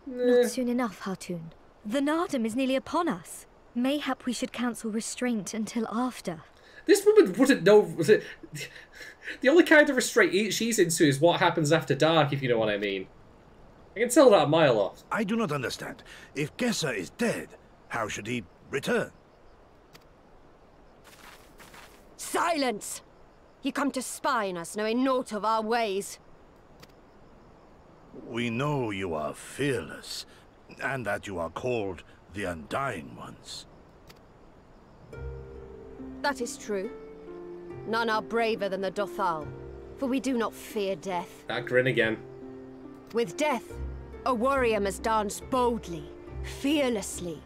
H: Not soon enough, Hartoon. The Nardum is nearly upon us. Mayhap we should counsel restraint until after.
A: This woman wouldn't know. The only kind of restraint she's into is what happens after dark, if you know what I mean. I can tell that a mile off.
D: I do not understand. If Deshou is dead, how should he return?
G: Silence! You come to spy on us, knowing naught of our ways.
D: We know you are fearless, and that you are called the Undying Ones.
G: That is true. None are braver than the Dothal, for we do not fear death.
A: That grin again.
G: With death, a warrior must dance boldly, fearlessly,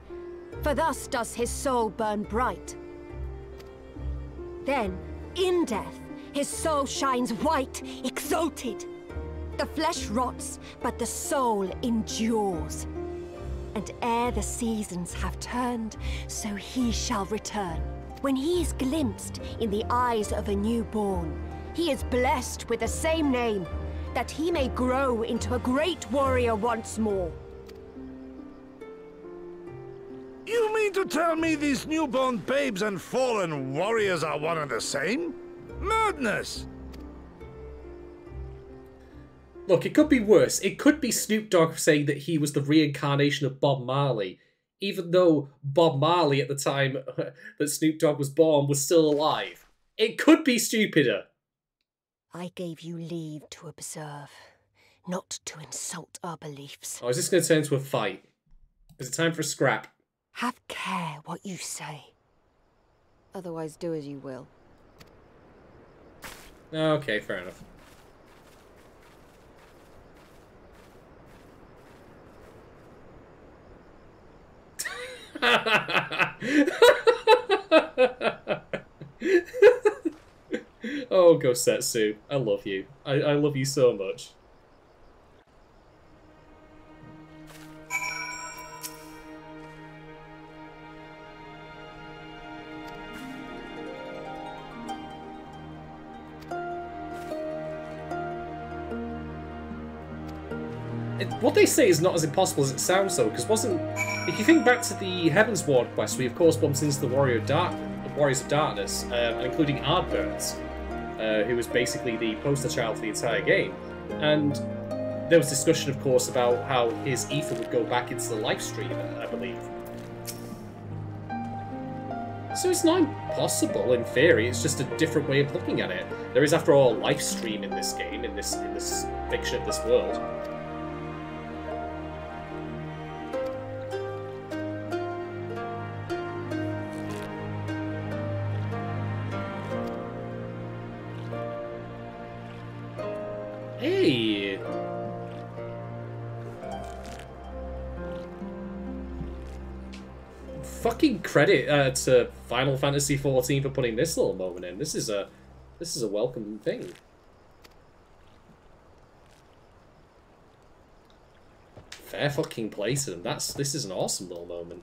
G: for thus does his soul burn bright. Then, in death, his soul shines white, exalted. The flesh rots, but the soul endures. And ere the seasons have turned, so he shall return. When he is glimpsed in the eyes of a newborn, he is blessed with the same name, that he may grow into a great warrior once more.
D: You mean to tell me these newborn babes and fallen warriors are one and the same? Madness!
A: Look, it could be worse. It could be Snoop Dogg saying that he was the reincarnation of Bob Marley, even though Bob Marley at the time that Snoop Dogg was born was still alive. It could be stupider.
G: I gave you leave to observe, not to insult our beliefs.
A: Oh, is this going to turn into a fight? Is it time for a scrap?
G: Have care what you say. Otherwise, do as you will.
A: Okay, fair enough. Oh, Gosetsu, I love you. I love you so much. What they say is not as impossible as it sounds, though, because if you think back to the Heavensward quest, we of course bumped into the Warriors of Darkness, including Ardbirds, who was basically the poster child for the entire game. And there was discussion, of course, about how his ether would go back into the life stream, I believe. So it's not impossible in theory, it's just a different way of looking at it. There is, after all, a life stream in this game, in this fiction, this world. Hey! Fucking credit to Final Fantasy XIV for putting this little moment in. This is a welcome thing. Fair fucking play to them. This is an awesome little moment.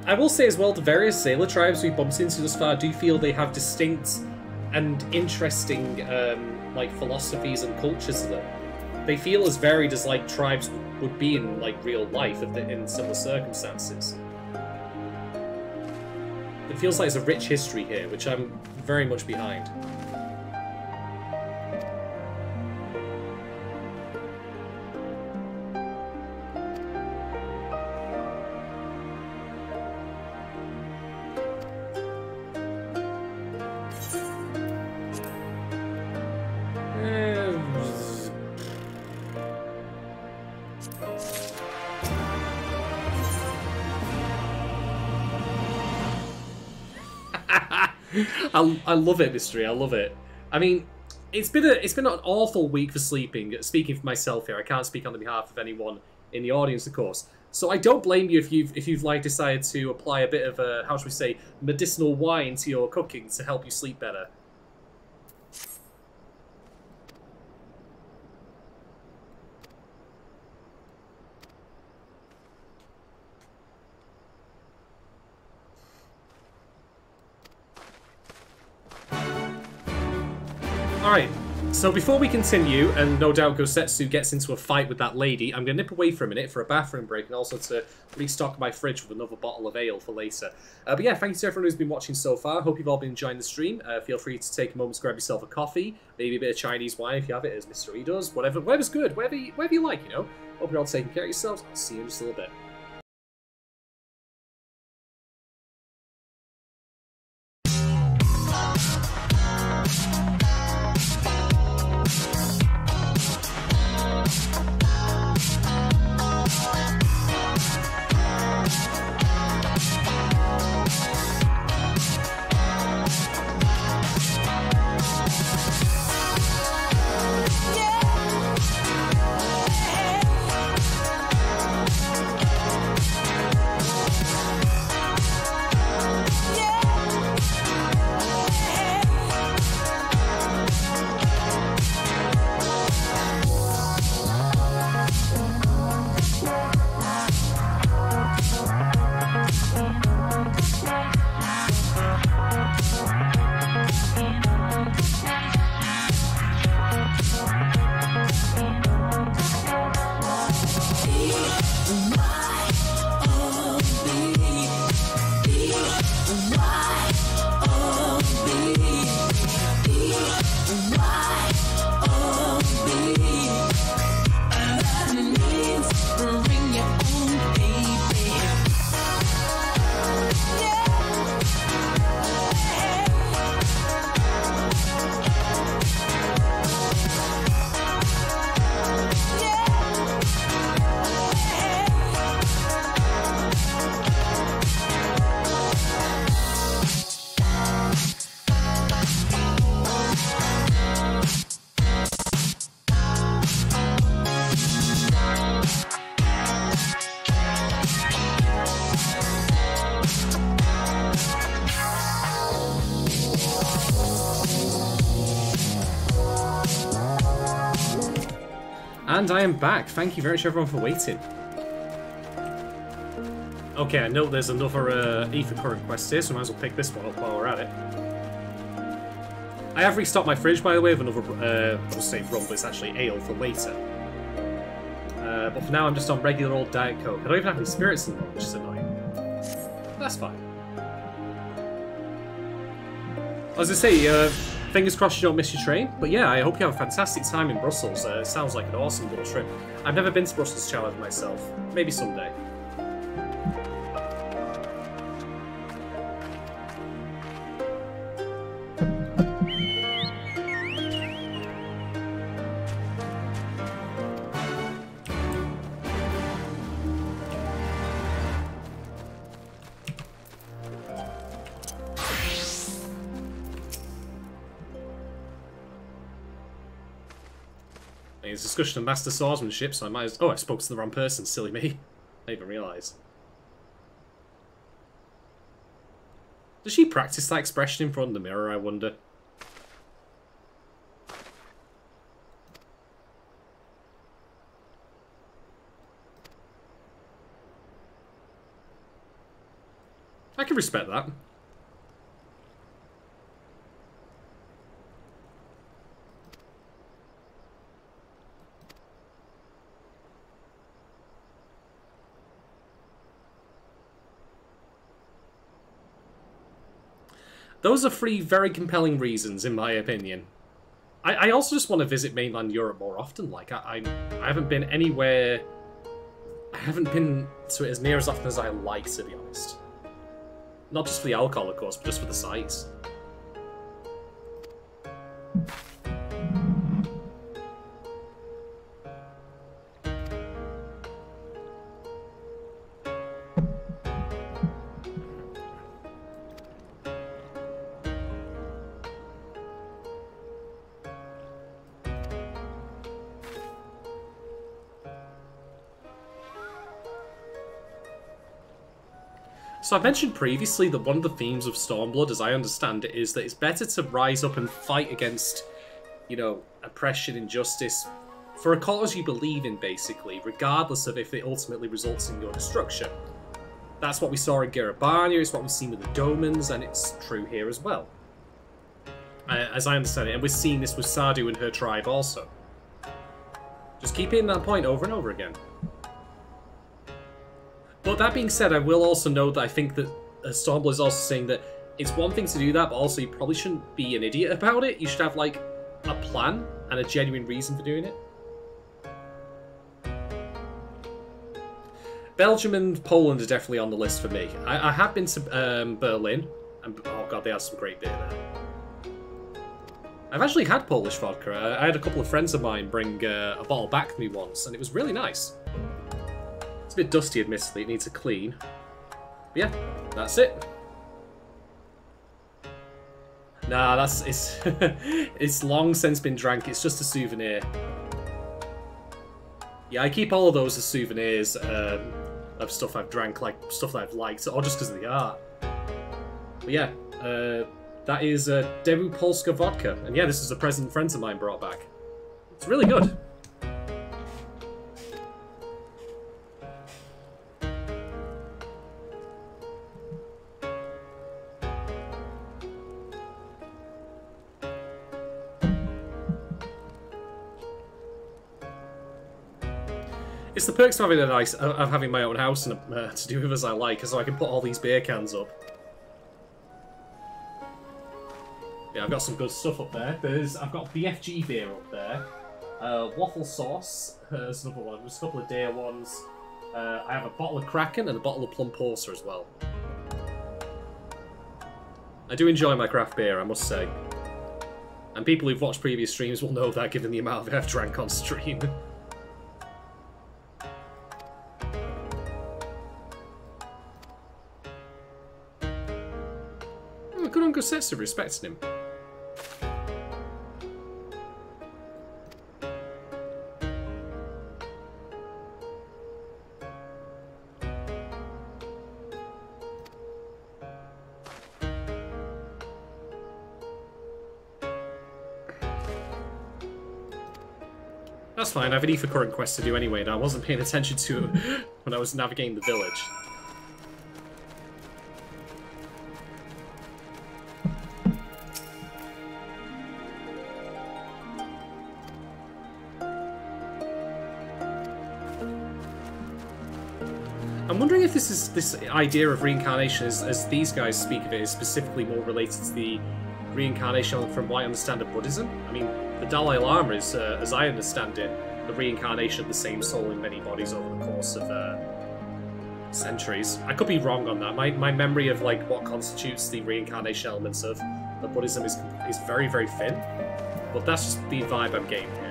A: I will say as well, the various sailor tribes we bumped into thus far do feel they have distinct and interesting like philosophies and cultures to them. They feel as varied as like tribes would be in like real life in similar circumstances. It feels like there's a rich history here, which I'm very much behind. I love it, Mystery. I love it. I mean, it's been an awful week for sleeping. Speaking for myself here, I can't speak on the behalf of anyone in the audience, of course. So I don't blame you if you've like decided to apply a bit of a, how should we say, medicinal wine to your cooking to help you sleep better. Alright, so before we continue, and no doubt Gosetsu gets into a fight with that lady, I'm going to nip away for a minute for a bathroom break and also to restock my fridge with another bottle of ale for later. But yeah, thank you to everyone who's been watching so far. Hope you've all been enjoying the stream. Feel free to take a moment to grab yourself a coffee, maybe a bit of Chinese wine if you have it, as Mr. E does. Whatever's good, whatever you like, you know. Hope you're all taking care of yourselves. I'll see you in just a little bit. And I am back. Thank you very much everyone for waiting. Okay, I know there's another Ether Current quest here, so I might as well pick this one up while we're at it. I have restocked my fridge, by the way, with another, I was saying rum, but it's actually ale for later. But for now, I'm just on regular old Diet Coke. I don't even have any spirits in the moment, which is annoying. That's fine. As I say, fingers crossed you don't miss your train. But yeah, I hope you have a fantastic time in Brussels. It sounds like an awesome little trip. I've never been to Brussels Challenge myself. Maybe someday. It's a discussion of master swordsmanship, so I might as... Oh, I spoke to the wrong person, silly me. I didn't even realise. Does she practice that expression in front of the mirror, I wonder? I can respect that. Those are three very compelling reasons, in my opinion. I also just want to visit mainland Europe more often. Like, I haven't been anywhere... I haven't been to it as near as often as I like, to be honest. Not just for the alcohol, of course, but just for the sights. So I mentioned previously that one of the themes of Stormblood, as I understand it, is that it's better to rise up and fight against, you know, oppression, injustice, for a cause you believe in, basically, regardless of if it ultimately results in your destruction. That's what we saw in Garabania, it's what we've seen with the Domans, and it's true here as well. As I understand it, and we're seeing this with Sardu and her tribe also. Just keep hitting that point over and over again. But that being said, I will also note that I think that Stormblood is also saying that it's one thing to do that, but also you probably shouldn't be an idiot about it. You should have, like, a plan and a genuine reason for doing it. Belgium and Poland are definitely on the list for me. I have been to Berlin, and oh god, they have some great beer there. I've actually had Polish vodka. I had a couple of friends of mine bring a bottle back to me once, and it was really nice. It's a bit dusty, admittedly. It needs a clean. But yeah, that's it. Nah, it's it's long since been drank. It's just a souvenir. Yeah, I keep all of those as souvenirs of stuff I've drank, like stuff that I've liked, or just because of the art. But yeah, that is Deshou Polska vodka, and yeah, this is a present friends of mine brought back. It's really good. It's the perks of having my own house and to do with as I like, so I can put all these beer cans up. Yeah, I've got some good stuff up there. I've got BFG beer up there. Waffle sauce is another one. There's a couple of Dare ones. I have a bottle of Kraken and a bottle of Plum Porter as well. I do enjoy my craft beer, I must say. And people who've watched previous streams will know that, given the amount I've drank on stream. Good on Gossetsu, respecting him. That's fine, I have an Aoife current quest to do anyway, and I wasn't paying attention to it when I was navigating the village. I'm wondering if this idea of reincarnation, as these guys speak of it, is specifically more related to the reincarnation from what I understand of Buddhism. I mean, the Dalai Lama is, as I understand it, the reincarnation of the same soul in many bodies over the course of centuries. I could be wrong on that. My memory of like what constitutes the reincarnation elements of Buddhism is very, very thin. But that's just the vibe I'm getting here.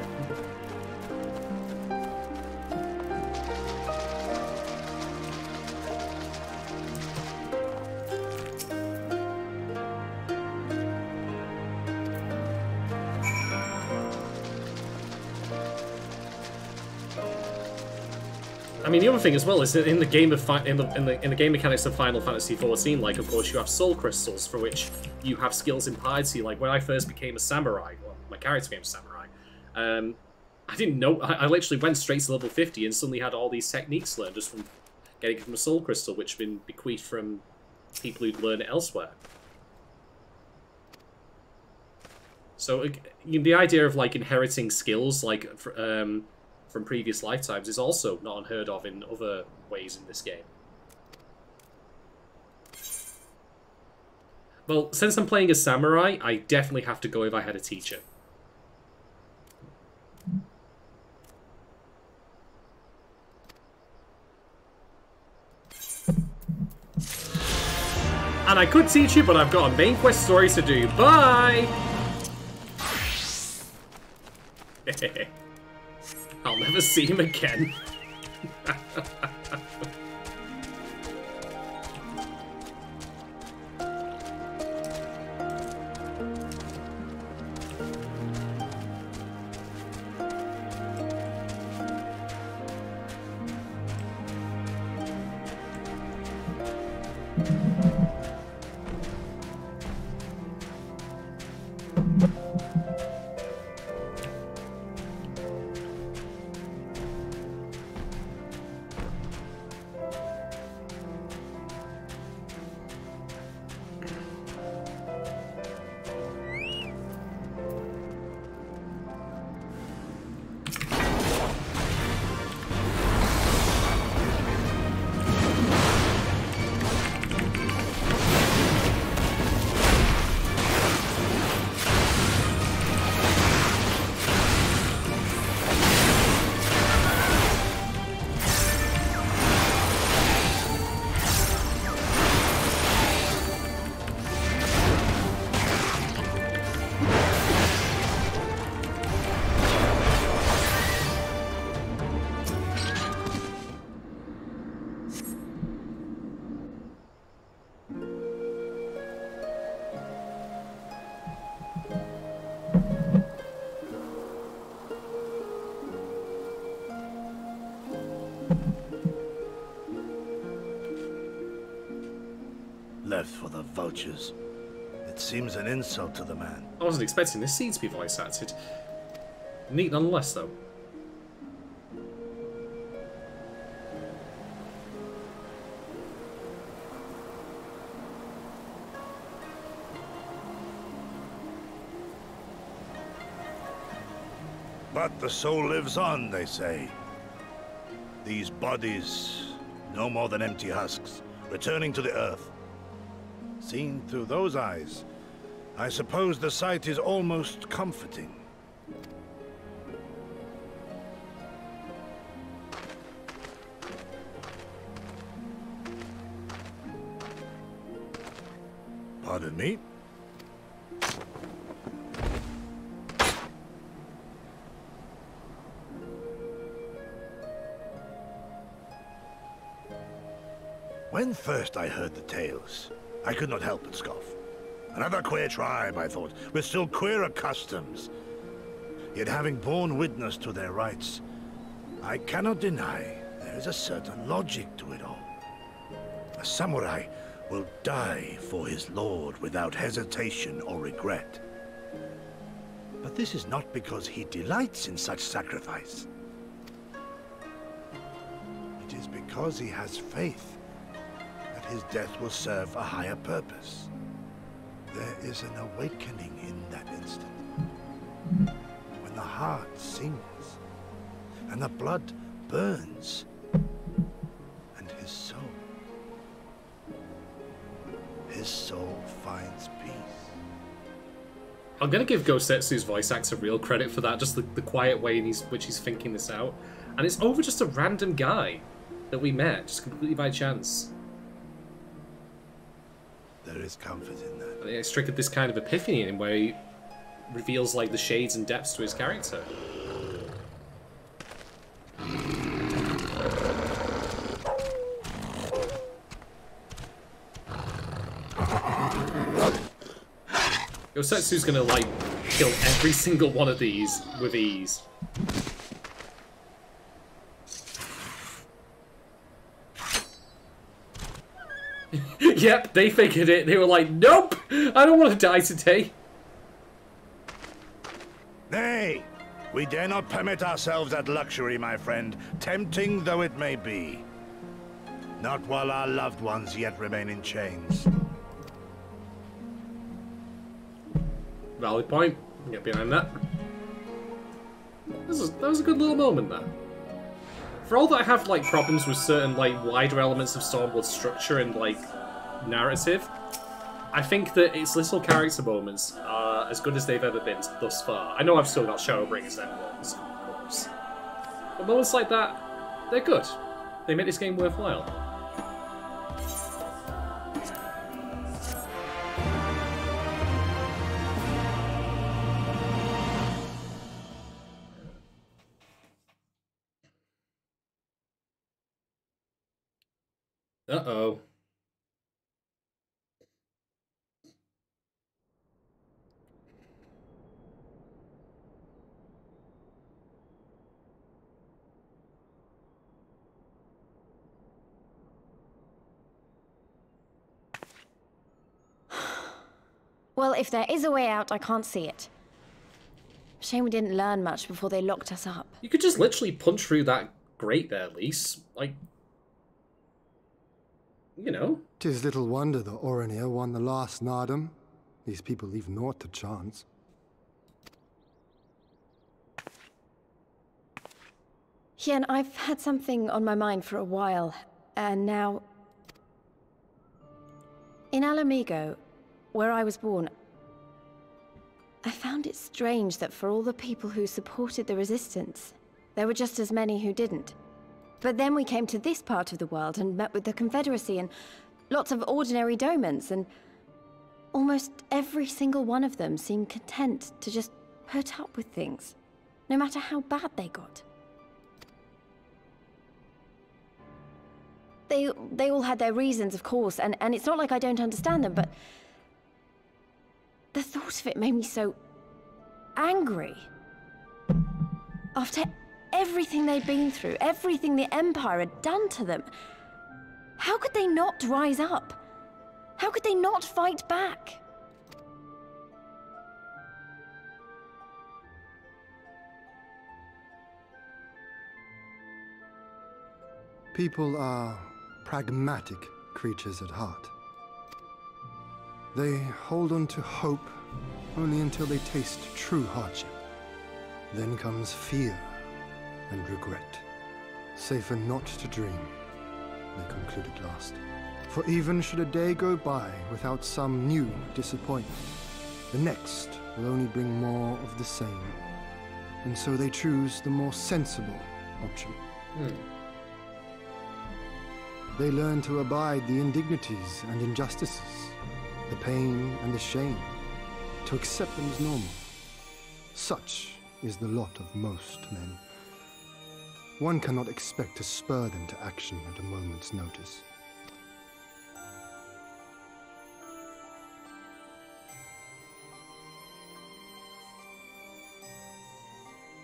A: I mean, the other thing as well is that in the game of in the game mechanics of Final Fantasy XIV, like of course you have soul crystals for which you have skills in piety. Like when I first became a samurai, well, my character became a samurai. I didn't know. I literally went straight to level 50 and suddenly had all these techniques learned just from getting from a soul crystal, which had been bequeathed from people who'd learned it elsewhere. So the idea of like inheriting skills, like from previous lifetimes, is also not unheard of in other ways in this game. Well, since I'm playing a samurai, I definitely have to go if I had a teacher. And I could teach you, but I've got a main quest story to do. Bye! I'll never see him again.
D: Left for the vultures. It seems an insult to the man.
A: I wasn't expecting this scene to be voice acted. Neat nonetheless, though.
D: But the soul lives on, they say. These bodies, no more than empty husks, returning to the earth. Seen through those eyes, I suppose the sight is almost comforting. Pardon me? When first I heard the tales, I could not help but scoff. Another queer tribe, I thought, with still queerer customs. Yet having borne witness to their rites, I cannot deny there is a certain logic to it all. A samurai will die for his lord without hesitation or regret. But this is not because he delights in such sacrifice. It is because he has faith his death will serve a higher purpose. There is an awakening in that instant. When the heart sings, and the blood burns, and his soul
A: I'm gonna give Gosetsu's voice actor real credit for that, just the quiet way in which he's thinking this out. And it's over just a random guy that we met, just completely by chance.
D: There is comfort in that.
A: I think it's triggered this kind of epiphany in him where he reveals like the shades and depths to his character. Yosetsu's gonna like kill every single one of these with ease. Yep, they figured it. They were like, nope, I don't want to die today.
D: Nay, we dare not permit ourselves that luxury, my friend, tempting though it may be. Not while our loved ones yet remain in chains.
A: Valid point. Get behind that. That was a good little moment there. For all that I have like problems with certain like wider elements of Stormblood's structure and like narrative, I think that its little character moments are as good as they've ever been thus far. I know I've still got Shadowbringers and ones, of course. But moments like that, they're good. They make this game worthwhile. Uh-oh.
B: Well, if there is a way out, I can't see it. Shame we didn't learn much before they locked us up.
A: You could just literally punch through that grate there, Lise. Like, you know.
C: 'Tis little wonder the Orinir won the last Nardum. These people leave naught to chance.
B: Hien, I've had something on my mind for a while, and now... In Alamigo, where I was born, I found it strange that for all the people who supported the Resistance, there were just as many who didn't. But then we came to this part of the world and met with the Confederacy and lots of ordinary domans, and almost every single one of them seemed content to just put up with things, no matter how bad they got. They all had their reasons, of course, and it's not like I don't understand them, but the thought of it made me so angry. After everything they'd been through, everything the Empire had done to them, how could they not rise up? How could they not fight back?
C: People are pragmatic creatures at heart. They hold on to hope only until they taste true hardship. Then comes fear and regret. Safer not to dream, they conclude at last. For even should a day go by without some new disappointment, the next will only bring more of the same. And so they choose the more sensible option. They learn to abide the indignities and injustices, the pain and the shame, to accept them as normal. Such is the lot of most men. One cannot expect to spur them to action at a moment's notice.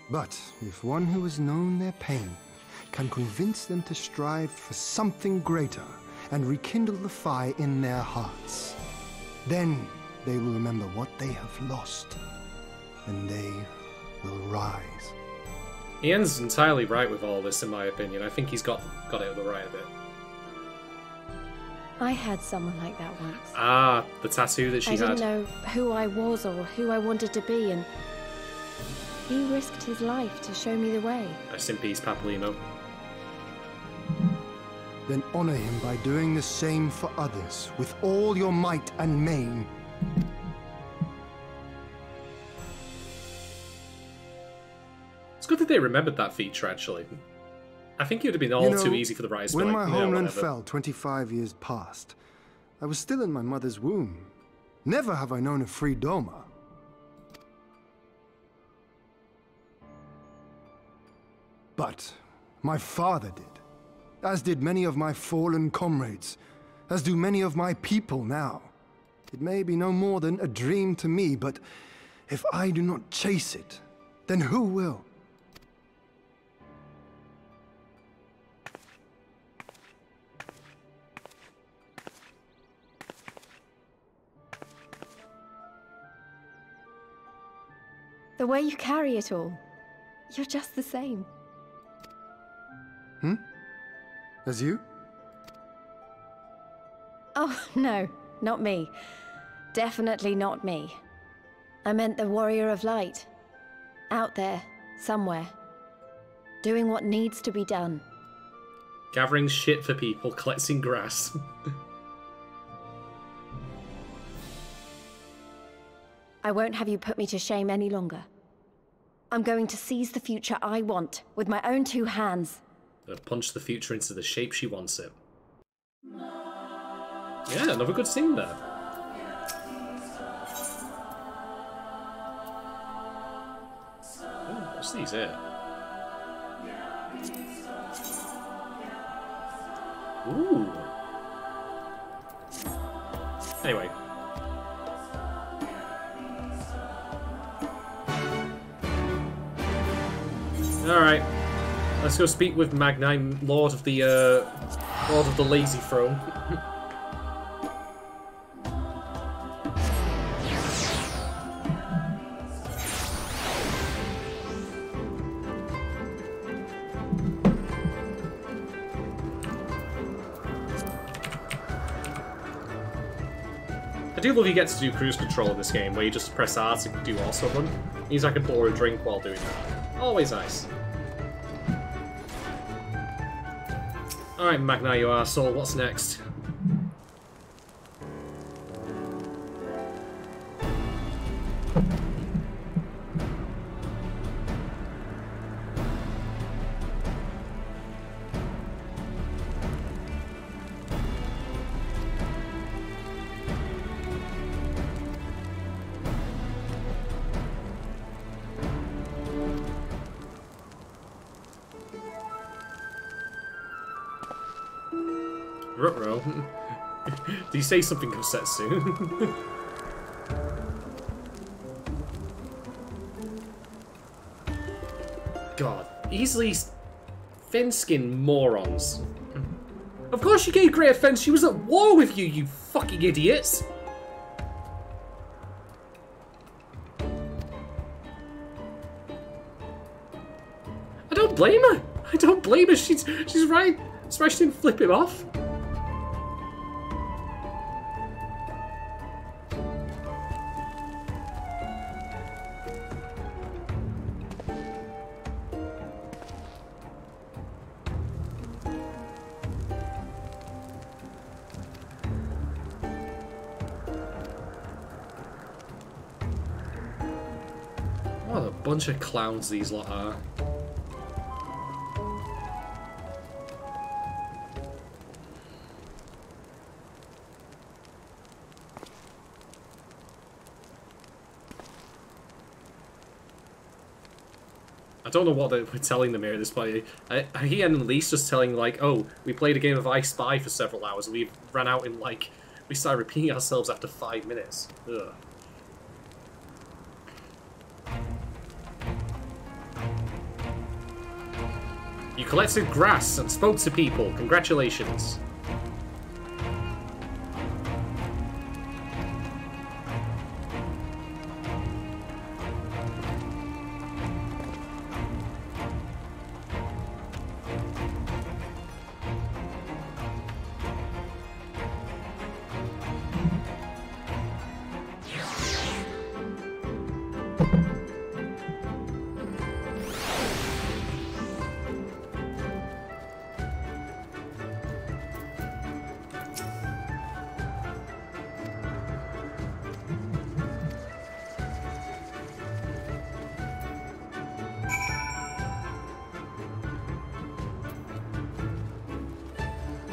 C: But if one who has known their pain can convince them to strive for something greater and rekindle the fire in their hearts, then they will remember what they have lost, and they will rise.
A: Ian's entirely right with all this, in my opinion. I think he's got it right a bit.
B: I had someone like that once.
A: Ah, the tattoo that she had.
B: I didn't know who I was or who I wanted to be, and he risked his life to show me the way.
A: Rest in peace, Papolino.
C: Then honor him by doing the same for others with all your might and main.
A: It's good that they remembered that feature, actually. I think it would have been all too easy for the writers to be like,
C: when my
A: no,
C: homeland
A: whatever.
C: fell 25 years past, I was still in my mother's womb. Never have I known a free Doma. But my father did, as did many of my fallen comrades, as do many of my people now. It may be no more than a dream to me, but if I do not chase it, then who will?
B: The way you carry it all, you're just the same.
C: As you?
B: Oh, no, not me. Definitely not me. I meant the Warrior of Light. Out there, somewhere. Doing what needs to be done.
A: Gathering shit for people, collecting grass.
B: I won't have you put me to shame any longer. I'm going to seize the future I want, with my own two hands.
A: Punch the future into the shape she wants it. Yeah, another good scene there. Oh, what's these here? Ooh. Anyway. Alright. Let's go speak with Magnime, Lord of the Lazy Throne. I do love you get to do cruise control in this game, where you just press R to do also run. Means I can pour a drink while doing that. Always nice. Alright, Magna, you arsehole, what's next? Ruh-roh. Do you say something upset soon? God, easily thin-skinned morons. Of course she gave great offense, she was at war with you, you fucking idiots! I don't blame her! I don't blame her, she's right. That's why she didn't flip him off. What a bunch of clowns these lot are. I don't know what we're telling them here at this point. He and Elise just telling, like, oh, we played a game of I Spy for several hours and we ran out in, like, we started repeating ourselves after 5 minutes. Ugh. You collected grass and spoke to people. Congratulations.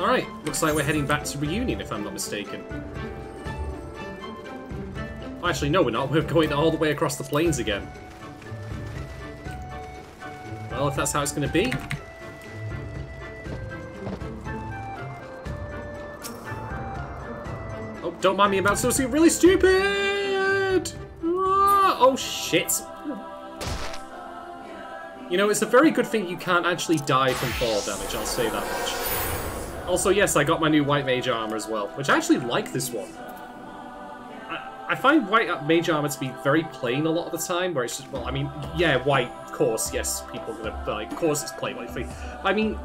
A: Alright, looks like we're heading back to Reunion, if I'm not mistaken. Actually, no, we're not. We're going all the way across the plains again. Well, if that's how it's going to be. Oh, don't mind me about something really stupid! Oh, shit. You know, it's a very good thing you can't actually die from fall damage, I'll say that much. Also, yes, I got my new White Mage armor as well, which I actually like this one. I find White Mage armor to be very plain a lot of the time, where it's just, well, I mean, yeah, white, of course, yes, people are gonna, like, of course it's plain white. I mean,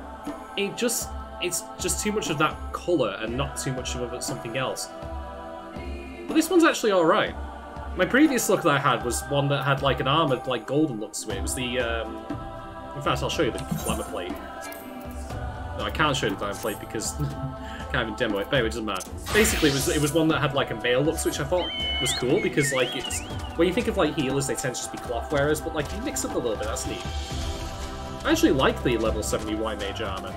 A: it's just too much of that colour and not too much of something else. But this one's actually alright. My previous look that I had was one that had, like, an armoured, like, golden look to it. It was the, in fact, I'll show you the glamour plate. No, I can't show you the glamour plate because I can't even demo it. But anyway, it doesn't matter. Basically, it was one that had, like, a male look, which I thought was cool because, like, it's... When you think of, like, healers, they tend to just be cloth wearers, but, like, you mix it a little bit, that's neat. I actually like the level 70 White Mage armor.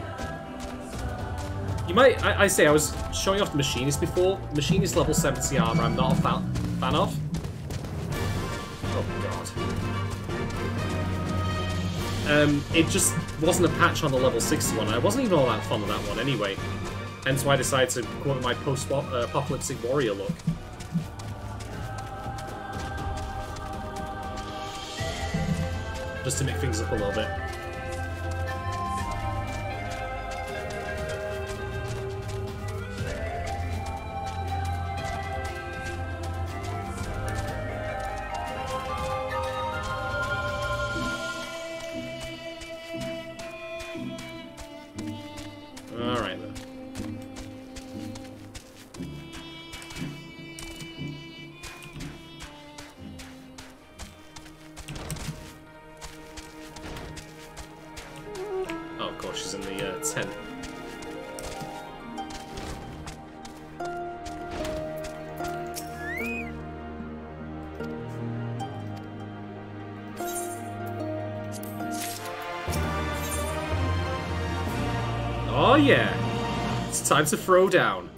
A: You might... I say, I was showing off the Machinist before. Machinist level 70 armor I'm not a fan of. Oh, God. It just wasn't a patch on the level 60 one. I wasn't even all that fond of that one anyway. Hence why I decided to go with my post-apocalyptic warrior look. Just to make things up a little bit. Oh yeah, it's time to throw down.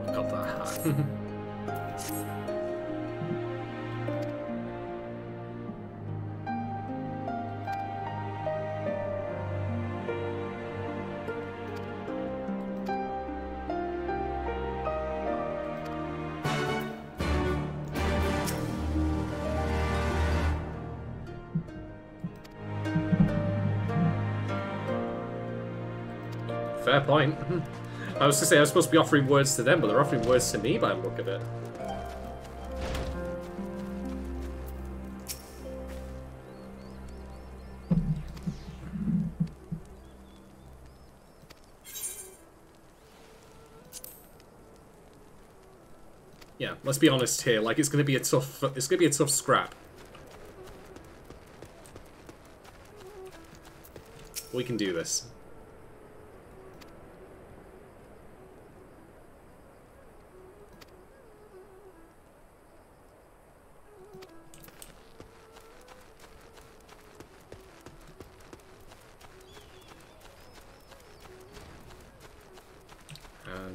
A: Got that hat. Fair point. I was to say I was supposed to be offering words to them, but they're offering words to me by the look of it. Yeah, let's be honest here. Like, it's gonna be a tough scrap. We can do this.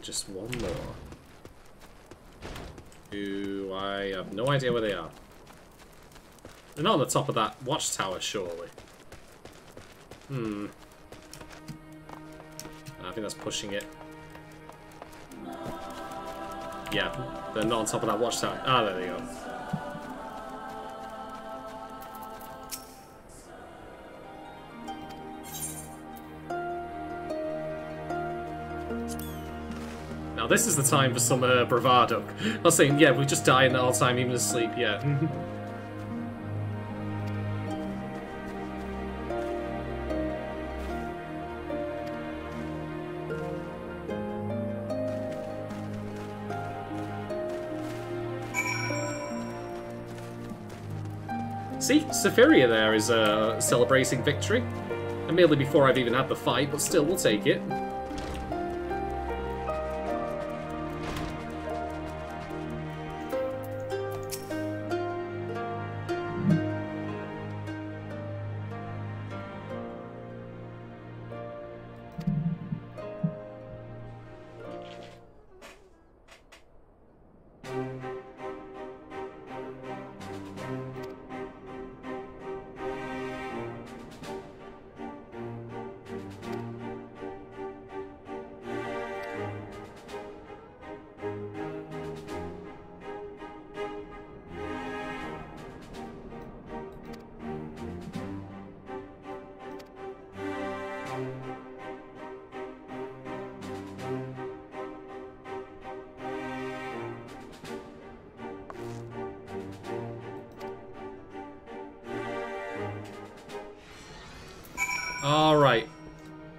A: Just one more. Who I have no idea where they are. They're not on the top of that watchtower, surely. I think that's pushing it. Yeah, they're not on top of that watchtower. Ah, there they go. This is the time for some bravado. I was saying, yeah, we just die all the time, even asleep, yeah. See, Sephiria there is celebrating victory. Admittedly before I've even had the fight, but still, we'll take it. Alright.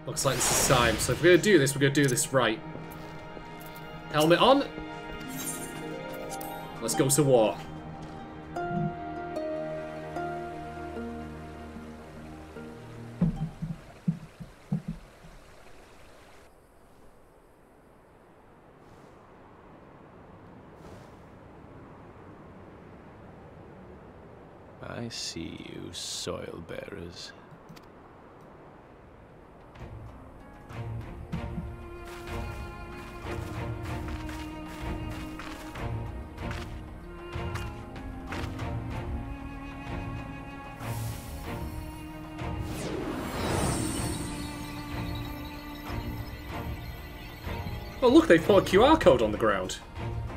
A: Looks like this is time. So if we're gonna do this, we're gonna do this right. Helmet on. Let's go to war.
F: I see you, soil bearers.
A: Oh look, they put a QR code on the ground.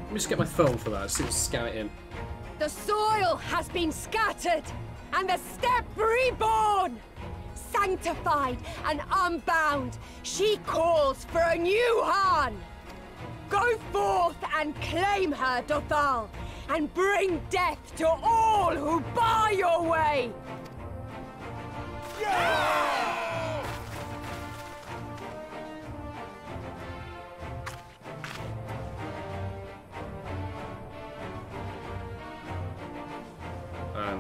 A: Let me just get my phone for that. See if scan it in.
G: The soil has been scattered, and the steppe reborn! Sanctified and unbound, she calls for a new Han! Go forth and claim her, Dothal, and bring death to all who bar your way!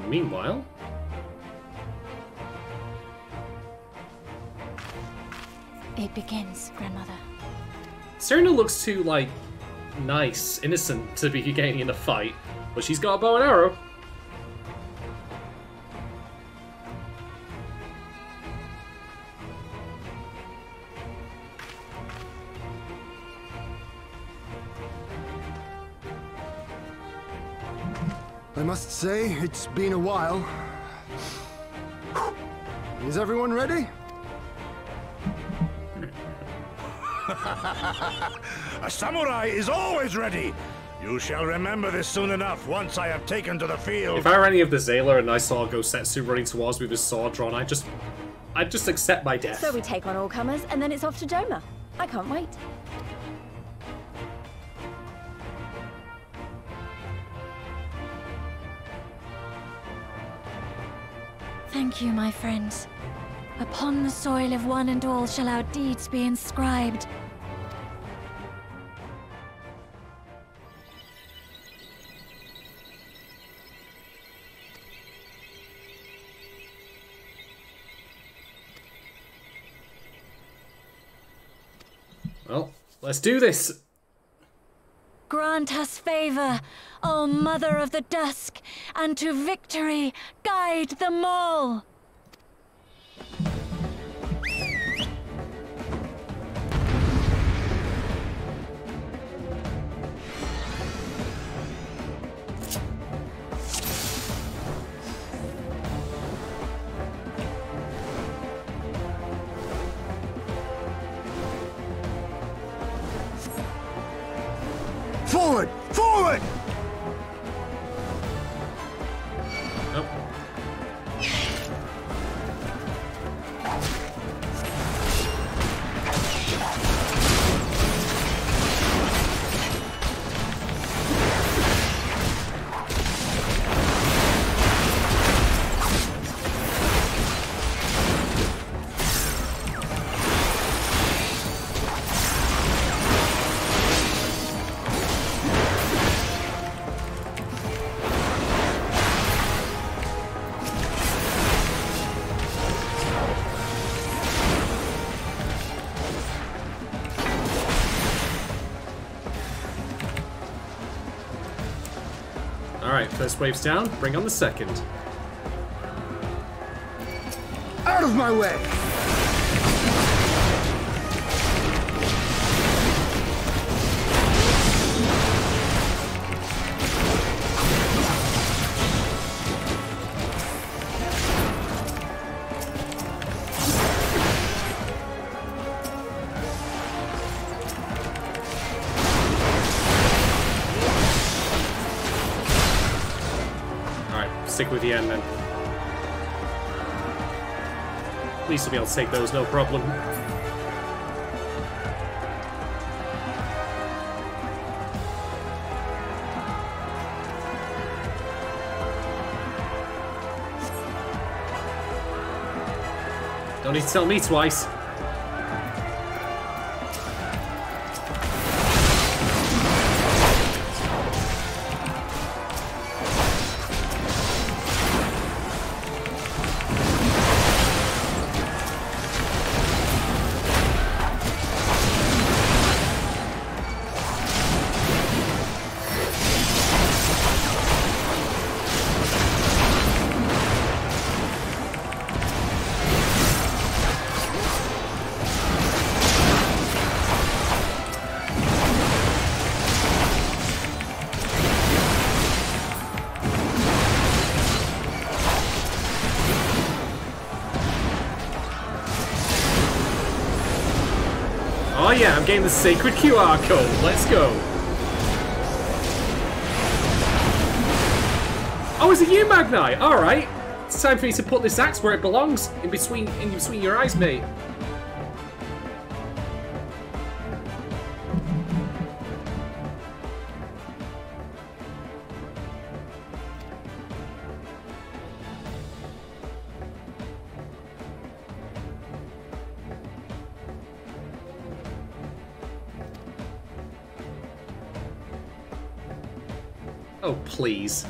A: Meanwhile...
H: It begins, Grandmother.
A: Serena looks too, like, nice, innocent to be getting in a fight, but she's got a bow and arrow.
C: I must say, it's been a while. Is everyone ready?
D: A samurai is always ready. You shall remember this soon enough once I have taken to the field.
A: If I were any of the Zayla and I saw Gosetsu running towards me with his sword drawn, I'd just accept my death.
B: So we take on all comers, and then it's off to Doma. I can't wait.
H: Thank you, my friends. Upon the soil of one and all shall our deeds be inscribed.
A: Well, let's do this.
H: Grant us favor, O Mother of the Dusk, and to victory guide them all.
C: Forward! Forward!
A: Nope. Alright, first wave's down, bring on the second.
C: Out of my way!
A: Stick with the end then. At least we'll be able to take those, no problem. Don't need to tell me twice. Oh yeah, I'm getting the sacred QR code. Let's go. Oh, is it you, Magnite? Alright. It's time for you to put this axe where it belongs. In between your eyes, mate. Oh, please.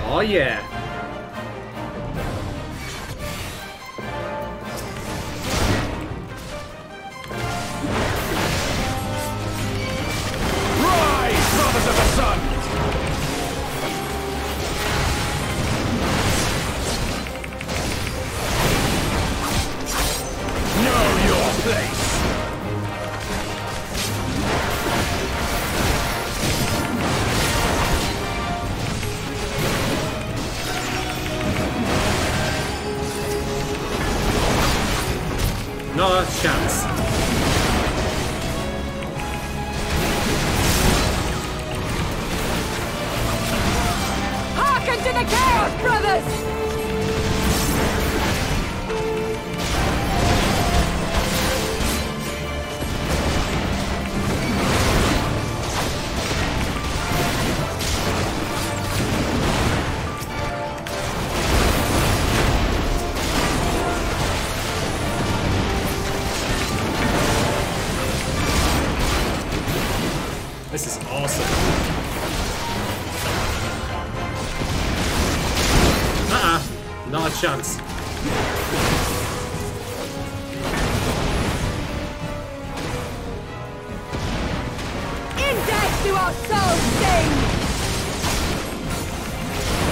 A: Oh, yeah.
F: Rise, brothers of the sun! Know your place!
A: Not a chance.
G: Hearken to the chaos, brothers!
A: This is awesome. Not a chance.
G: In death do our souls sing!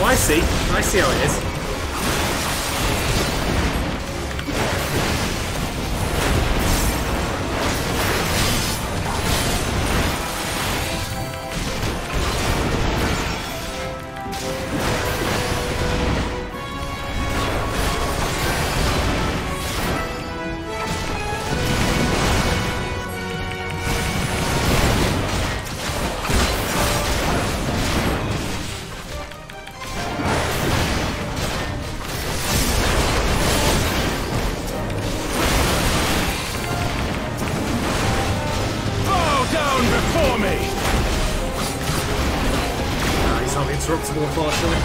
A: Oh, I see. I see how it is. He's not interruptible, unfortunately.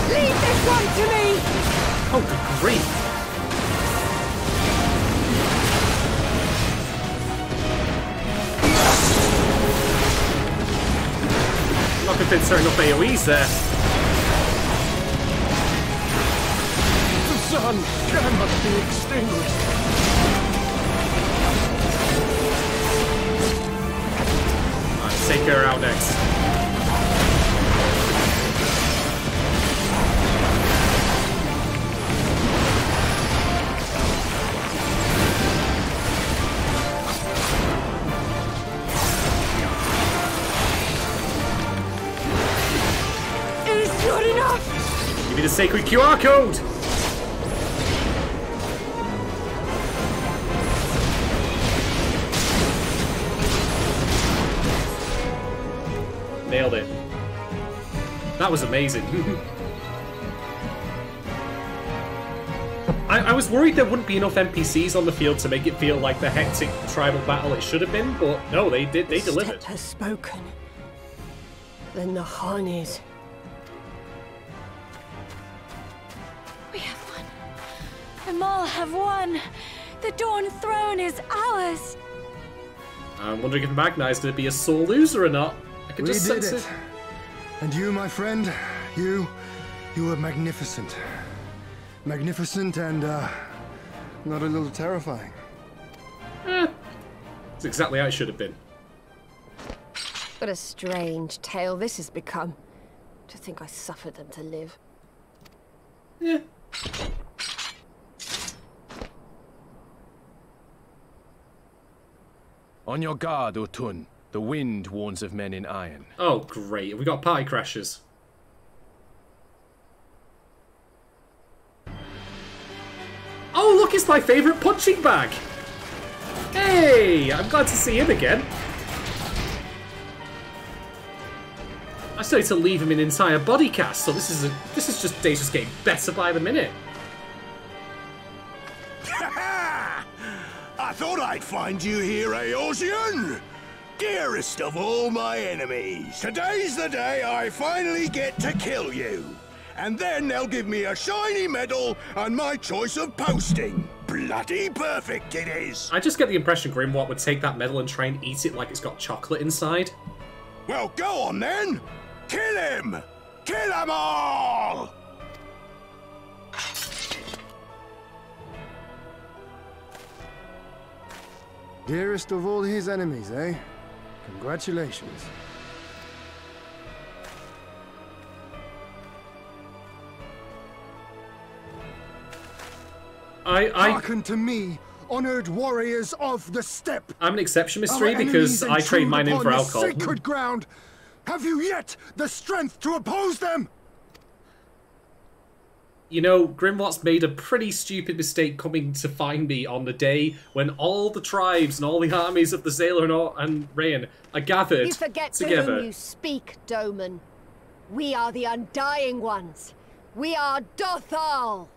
G: Leave this one to me!
A: Oh, good grief. Not convinced there are enough AoEs there.
F: The sun cannot be extinguished.
A: Alright, take her out next.
G: Not enough!
A: Give me the sacred QR code! nailed it. That was amazing. I was worried there wouldn't be enough NPCs on the field to make it feel like the hectic tribal battle it should have been, but no, they did. They delivered.
G: The steppe has spoken. Then the Khan is.
H: We have won. The Maul have won. The Dawn Throne is ours.
A: I'm wondering if Magna is going to be a sore loser or not. I could just sense it.
C: And you, my friend, you were magnificent. Magnificent and, not a little terrifying.
A: It's exactly how it should have been.
G: What a strange tale this has become. To think I suffered them to live.
A: Yeah.
F: On your guard, Utun. The wind warns of men in iron.
A: Oh, great. We got party crashers. Oh, look, it's my favourite punching bag. Hey, I'm glad to see him again. I started to leave him in entire body cast, so this is just Dave's just getting better by the minute.
D: I thought I'd find you here, Eorzean! Dearest of all my enemies, today's the day I finally get to kill you. And then they'll give me a shiny medal and my choice of posting. Bloody perfect it is!
A: I just get the impression Grimwat would take that medal and try and eat it like it's got chocolate inside.
D: Well, go on then! Kill him! Kill them all!
C: Dearest of all his enemies, eh? Congratulations. Hearken to me, honored warriors of the steppe.
A: I'm an exception, Miss 3, because I trade mine in for alcohol.
C: Sacred ground. Have you yet the strength to oppose them?
A: You know, Grimwat's made a pretty stupid mistake coming to find me on the day when all the tribes and all the armies of the Sailor and Rayan are gathered
G: You forget
A: together.
G: to whom you speak, Doman. We are the Undying Ones. We are Dothal.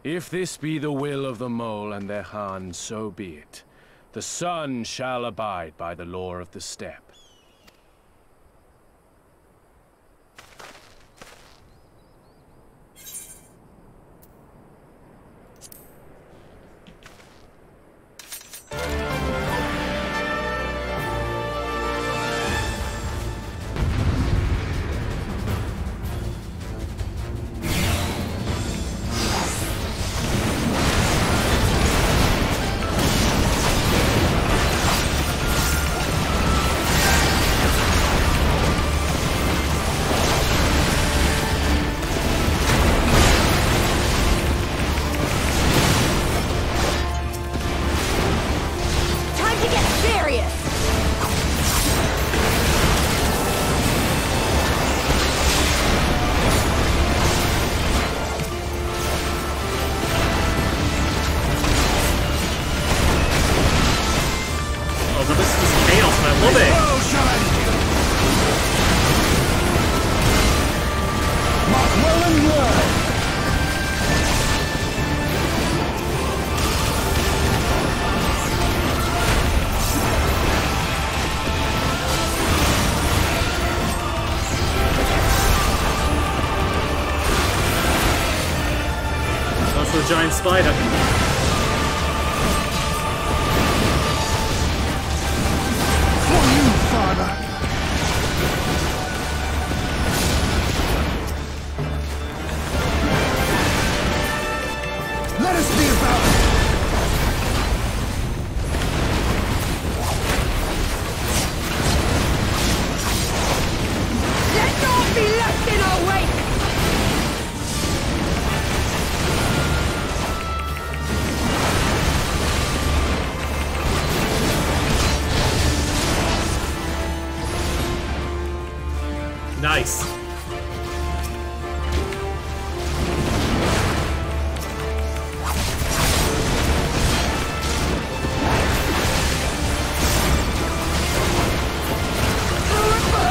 F: If this be the will of the Mole and their Khan, so be it. The sun shall abide by the law of the steppe.
A: Giant spider.
C: For you, Father. Let us be about it.
G: Let not be left in our wake.
A: Nice.
G: Our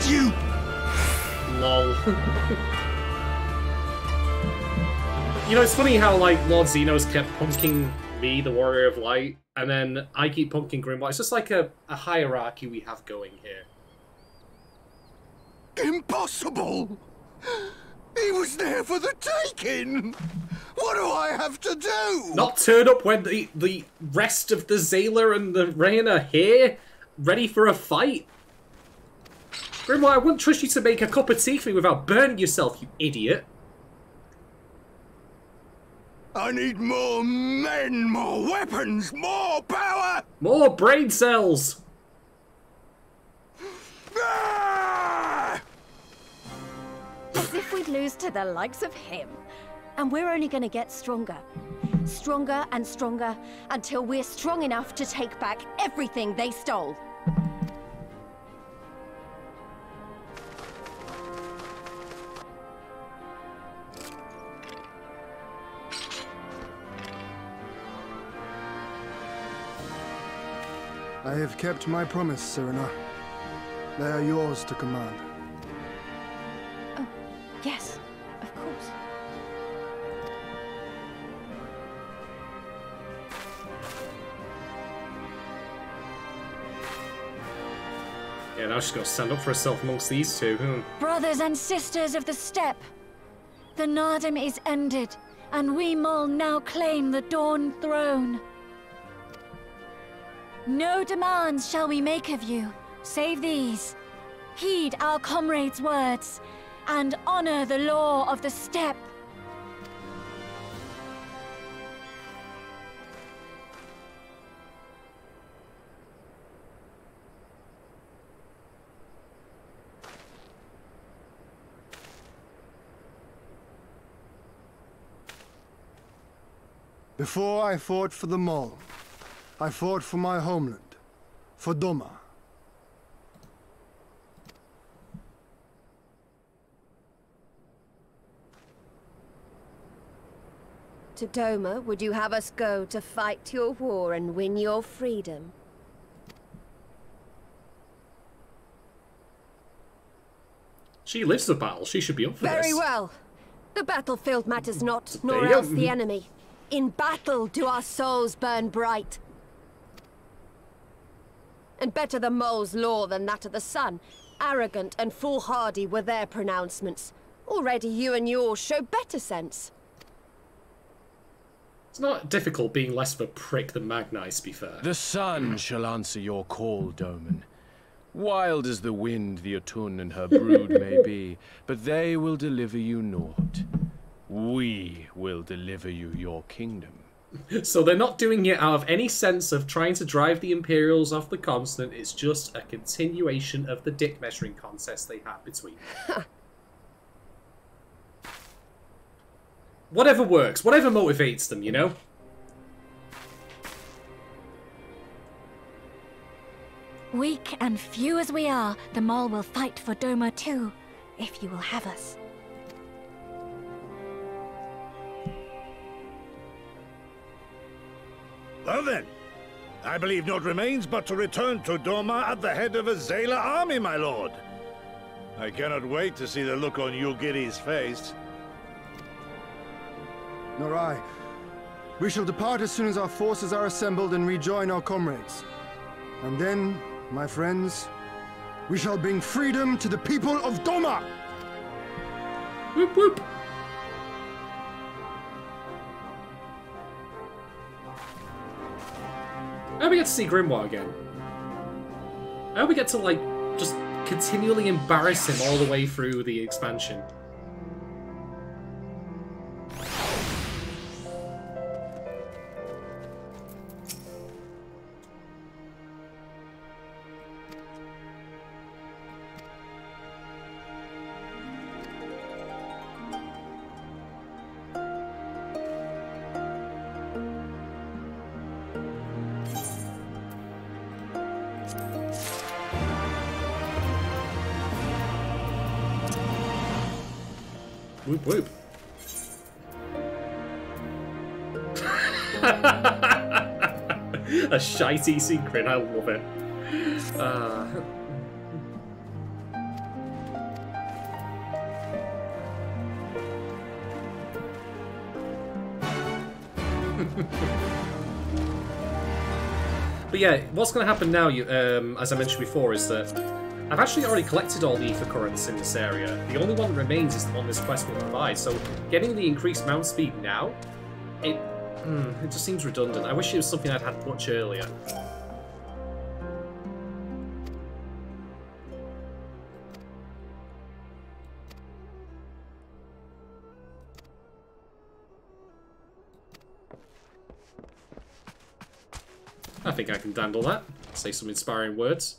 C: you!
A: Lol. You know, it's funny how, like, Lord Xenos kept punking me, the Warrior of Light, and then I keep punking Grimoire. It's just like a hierarchy we have going here.
C: Impossible! He was there for the taking! What do I have to do?
A: Not turn up when the rest of the Zayla and the Rain are here, ready for a fight? Grimoire, I wouldn't trust you to make a cup of tea for me without burning yourself, you idiot.
C: I need more men, more weapons, more power!
A: More brain cells!
C: Ah!
B: As if we'd lose to the likes of him. And we're only gonna get stronger. Stronger and stronger until we're strong enough to take back everything they stole.
C: I have kept my promise, Serena. They are yours to command.
B: Oh, yes, of course.
A: Yeah, now she's got to stand up for herself amongst these two.
H: Brothers and sisters of the steppe, the Nardum is ended, and we Mol now claim the Dawn Throne. No demands shall we make of you, save these. Heed our comrades' words, and honor the law of the steppe.
C: Before I fought for the Mall, I fought for my homeland, for Doma.
B: To Doma, would you have us go to fight your war and win your freedom?
A: She lives the battle. She should be up for this.
G: Very well. The battlefield matters not, nor
A: There you
G: else
A: go.
G: the enemy. In battle do our souls burn bright. And better the mole's law than that of the sun. Arrogant and foolhardy were their pronouncements. Already you and yours show better sense.
A: It's not difficult being less of a prick than Magnite, to be fair.
F: The sun shall answer your call, Doman. Wild as the wind the Otun and her brood may be, but they will deliver you naught. We will deliver you your kingdom.
A: So they're not doing it out of any sense of trying to drive the Imperials off the continent. It's just a continuation of the dick measuring contest they had between them. Whatever works, whatever motivates them, you know?
H: Weak and few as we are, the Mol will fight for Doma too, if you will have us.
D: Well then, I believe naught remains but to return to Doma at the head of a Zayla army, my lord. I cannot wait to see the look on Yugiri's face.
C: Nor I. We shall depart as soon as our forces are assembled and rejoin our comrades. And then, my friends, we shall bring freedom to the people of Doma!
A: Whoop whoop! I hope we get to see Grimoire again. I hope we get to, like, just continually embarrass him all the way through the expansion. Whoop whoop. A shitey secret, I love it. But yeah, what's going to happen now, as I mentioned before, is that I've actually already collected all the ether currents in this area. The only one that remains is the one this quest will provide. So getting the increased mount speed now, it just seems redundant. I wish it was something I'd had much earlier. I think I can handle that. Say some inspiring words.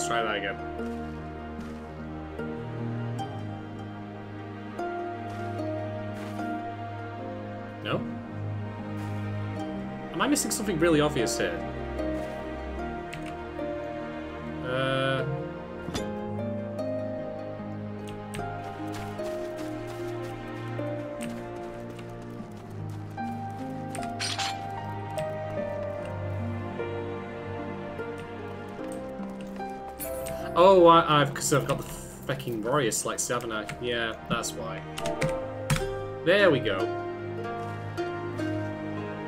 A: Try that again. No? Am I missing something really obvious here? Oh, because I've got the fucking warrior selected, haven't I? Yeah, that's why. There we go.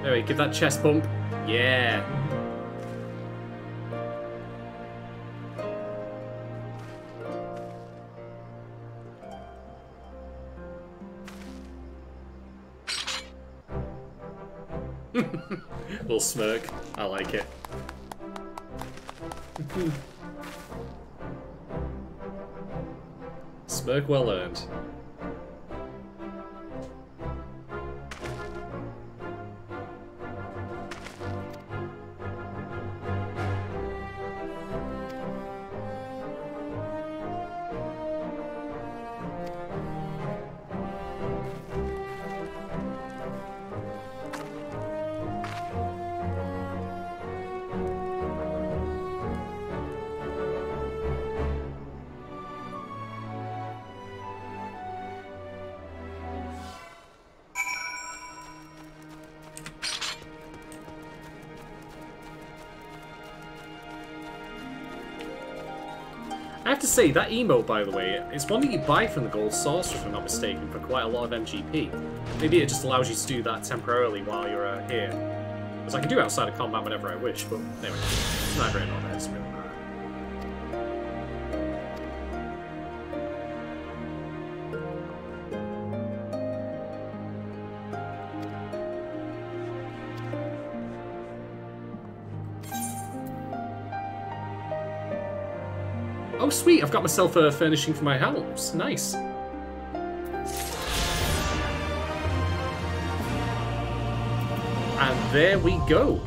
A: There we go, give that chest bump. Yeah. Little smirk. I like it. Smirk well earned. I have to say, that emote, by the way, is one that you buy from the Gold Sorcerer, if I'm not mistaken, for quite a lot of MGP. Maybe it just allows you to do that temporarily while you're here. Because I can do it outside of combat whenever I wish, but anyway, it's not very not nice, really. Oh sweet, I've got myself a furnishing for my helms. Nice. And there we go.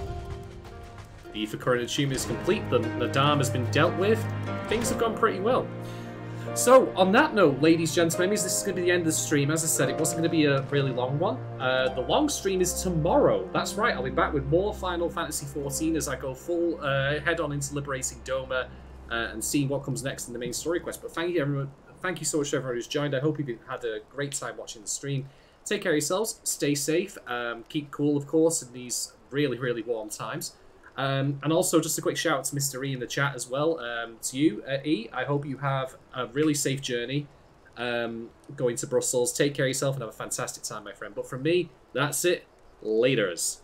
A: The ether current achievement is complete, the dam has been dealt with. Things have gone pretty well. So, on that note, ladies, gentlemen, this is going to be the end of the stream. As I said, it wasn't going to be a really long one. The long stream is tomorrow. That's right, I'll be back with more Final Fantasy XIV as I go full head on into liberating Doma and seeing what comes next in the main story quest. But thank you, everyone. Thank you so much to everyone who's joined. I hope you've had a great time watching the stream. Take care of yourselves. Stay safe. Keep cool, of course, in these really, really warm times. And also, just a quick shout out to Mr. E in the chat as well. To you, E, I hope you have a really safe journey going to Brussels. Take care of yourself and have a fantastic time, my friend. But from me, that's it. Laters.